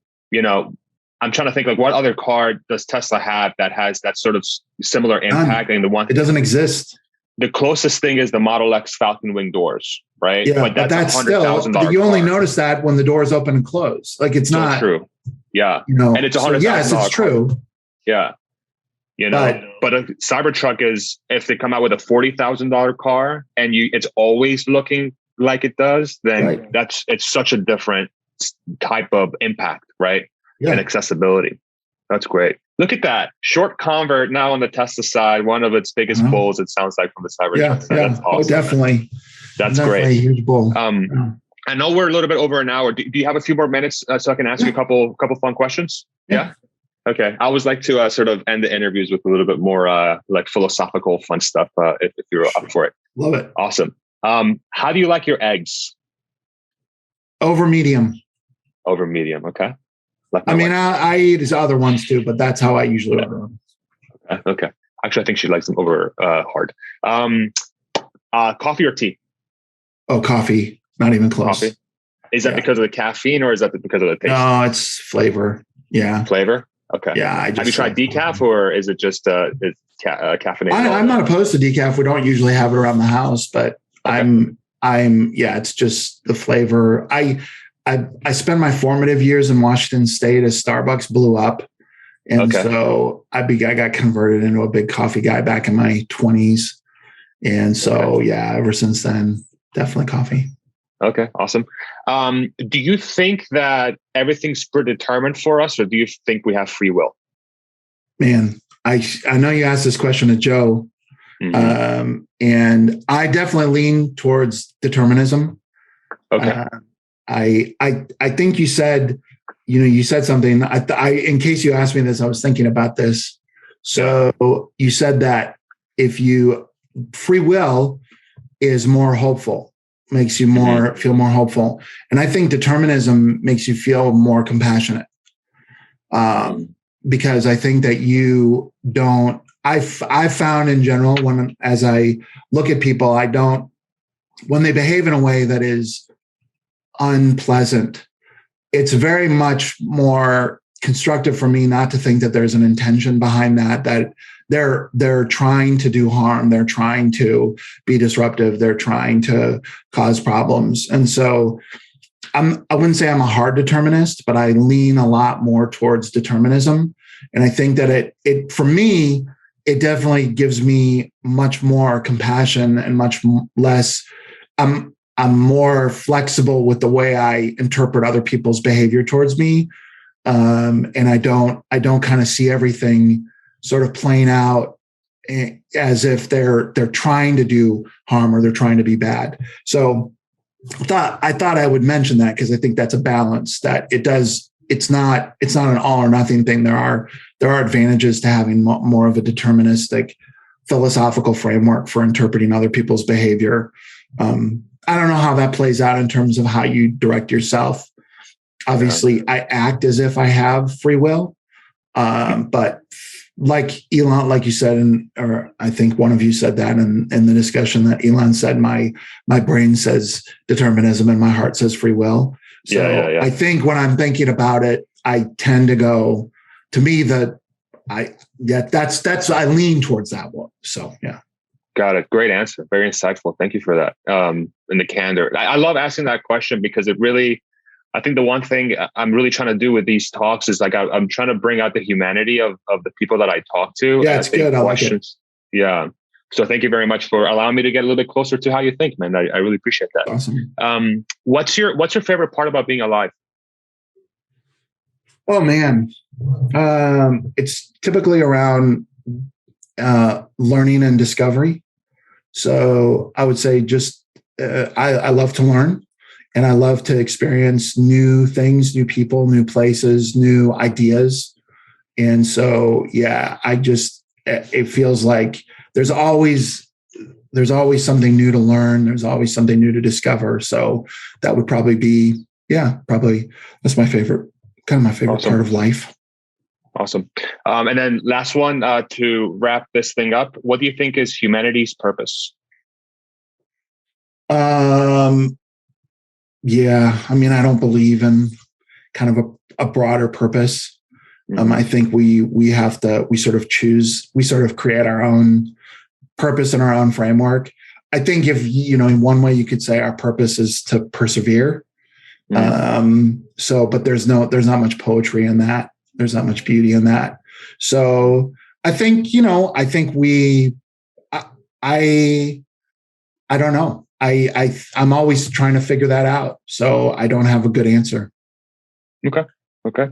I'm trying to think, like, what other car does Tesla have that has that sort of similar impact? And it doesn't exist. The closest thing is the Model X Falcon Wing doors, right? Yeah, but that's still, you only notice that when the doors open and close. Like, it's not true. Yeah. And it's $100,000. Yes, it's true. Yeah. But a Cybertruck is, if they come out with a $40,000 car and it's always looking like it does, then it's such a different type of impact, right? Yeah. And accessibility. That's great. Look at that. Short convert now on the Tesla side, one of its biggest bulls, it sounds like, from the Cybertruck side. That's awesome. Oh, definitely. That's great. A huge bull. I know we're a little bit over an hour. Do you have a few more minutes so I can ask you a couple fun questions? Yeah. Okay. I always like to sort of end the interviews with a little bit more like philosophical fun stuff if you're up for it. Love it. Awesome. How do you like your eggs? Over medium. Over medium. Okay. I eat his other ones too, but that's how I usually order them. Okay. Actually, I think she likes them over hard. Coffee or tea? Oh, coffee. Not even close. Coffee. Is that because of the caffeine, or is that because of the taste? No, it's flavor. Yeah. Flavor? Okay. Yeah. Have you tried decaf, or is it just caffeinated? I'm not opposed to decaf. We don't usually have it around the house, but okay. It's just the flavor. I spent my formative years in Washington State as Starbucks blew up. And so I got converted into a big coffee guy back in my 20s. And so, ever since then, definitely coffee. Okay, awesome. Do you think that everything's predetermined for us, or do you think we have free will? Man, I know you asked this question to Joe, and I definitely lean towards determinism. Okay. I think you said, you said something. In case you asked me this, I was thinking about this. So you said that free will is more hopeful, makes you feel more hopeful. And I think determinism makes you feel more compassionate. Because I think that you don't, I've found in general, as I look at people, I don't when they behave in a way that is unpleasant, it's very much more constructive for me not to think that there's an intention behind that they're trying to do harm, they're trying to be disruptive, they're trying to cause problems. And so I wouldn't say I'm a hard determinist, but I lean a lot more towards determinism. And I think that it for me, it definitely gives me much more compassion and much less. I'm more flexible with the way I interpret other people's behavior towards me. And I don't kind of see everything sort of playing out as if they're trying to do harm or they're trying to be bad. So I thought I would mention that because I think that's a balance that it does. It's not an all or nothing thing. There are advantages to having more of a deterministic philosophical framework for interpreting other people's behavior. I don't know how that plays out in terms of how you direct yourself. Obviously, I act as if I have free will, but like Elon, like you said, or I think one of you said that in the discussion that Elon said, my brain says determinism and my heart says free will. So I think when I'm thinking about it, I tend to go to me I lean towards that one. So yeah. Got it. Great answer. Very insightful. Thank you for that. And the candor. I love asking that question because it really, I think the one thing I'm really trying to do with these talks is like, I'm trying to bring out the humanity of the people that I talk to. Yeah, it's good. I like it. Yeah. So thank you very much for allowing me to get a little bit closer to how you think, man. I really appreciate that. Awesome. What's your favorite part about being alive? Oh man. It's typically around learning and discovery. So I would say just I love to learn and I love to experience new things, new people, new places, new ideas. And so, yeah, it feels like there's always something new to learn. There's always something new to discover. So that would probably be, that's my favorite, kind of my favorite Awesome. part of life. Awesome. And then last one to wrap this thing up. What do you think is humanity's purpose? Yeah, I mean, I don't believe in kind of a broader purpose. I think we sort of choose, we sort of create our own purpose and our own framework. I think if, in one way you could say our purpose is to persevere. But there's not much poetry in that. There's not much beauty in that. So I think, I don't know. I'm always trying to figure that out. So I don't have a good answer. Okay.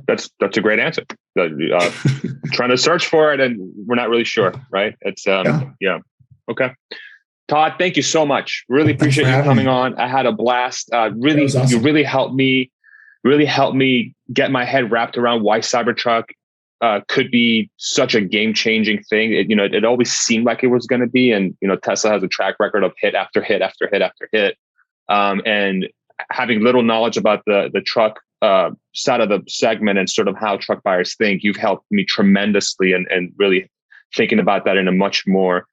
That's a great answer. Trying to search for it and we're not really sure, right? It's yeah. Okay. Todd, thank you so much. Really appreciate you coming on. I had a blast. Really, awesome. You really helped me get my head wrapped around why Cybertruck could be such a game-changing thing. It always seemed like it was going to be, and Tesla has a track record of hit after hit after hit after hit. And having little knowledge about the truck side of the segment and sort of how truck buyers think, you've helped me tremendously, and really thinking about that in a much more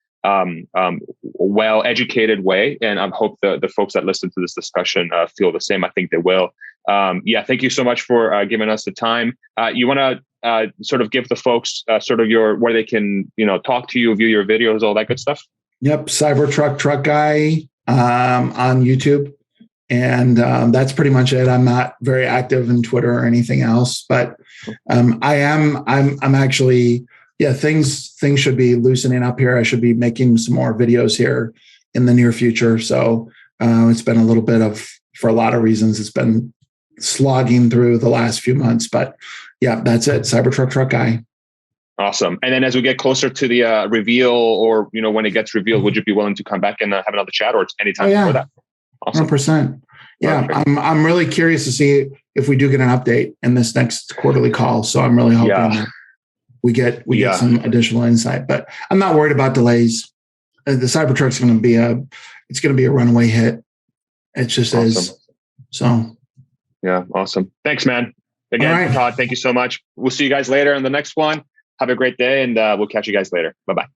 well-educated way. And I hope the folks that listen to this discussion feel the same. I think they will. Thank you so much for giving us the time. You want to sort of give the folks sort of where they can, talk to you, view your videos, all that good stuff? Yep. Cybertruck Truck Guy on YouTube. And that's pretty much it. I'm not very active in Twitter or anything else, but I'm actually, things should be loosening up here. I should be making some more videos here in the near future. So it's been a little bit for a lot of reasons, it's been slogging through the last few months, but yeah, that's it. Cybertruck Truck Guy. Awesome. And then as we get closer to the reveal, or, when it gets revealed, would you be willing to come back and have another chat, or it's anytime before that? Awesome. 100%. Yeah. I'm really curious to see if we do get an update in this next quarterly call. So I'm really hoping that we get some additional insight, but I'm not worried about delays. The Cybertruck's going to be a runaway hit. It just is. So. Yeah. Awesome. Thanks, man. Again, right. Todd, thank you so much. We'll see you guys later in the next one. Have a great day, and we'll catch you guys later. Bye-bye.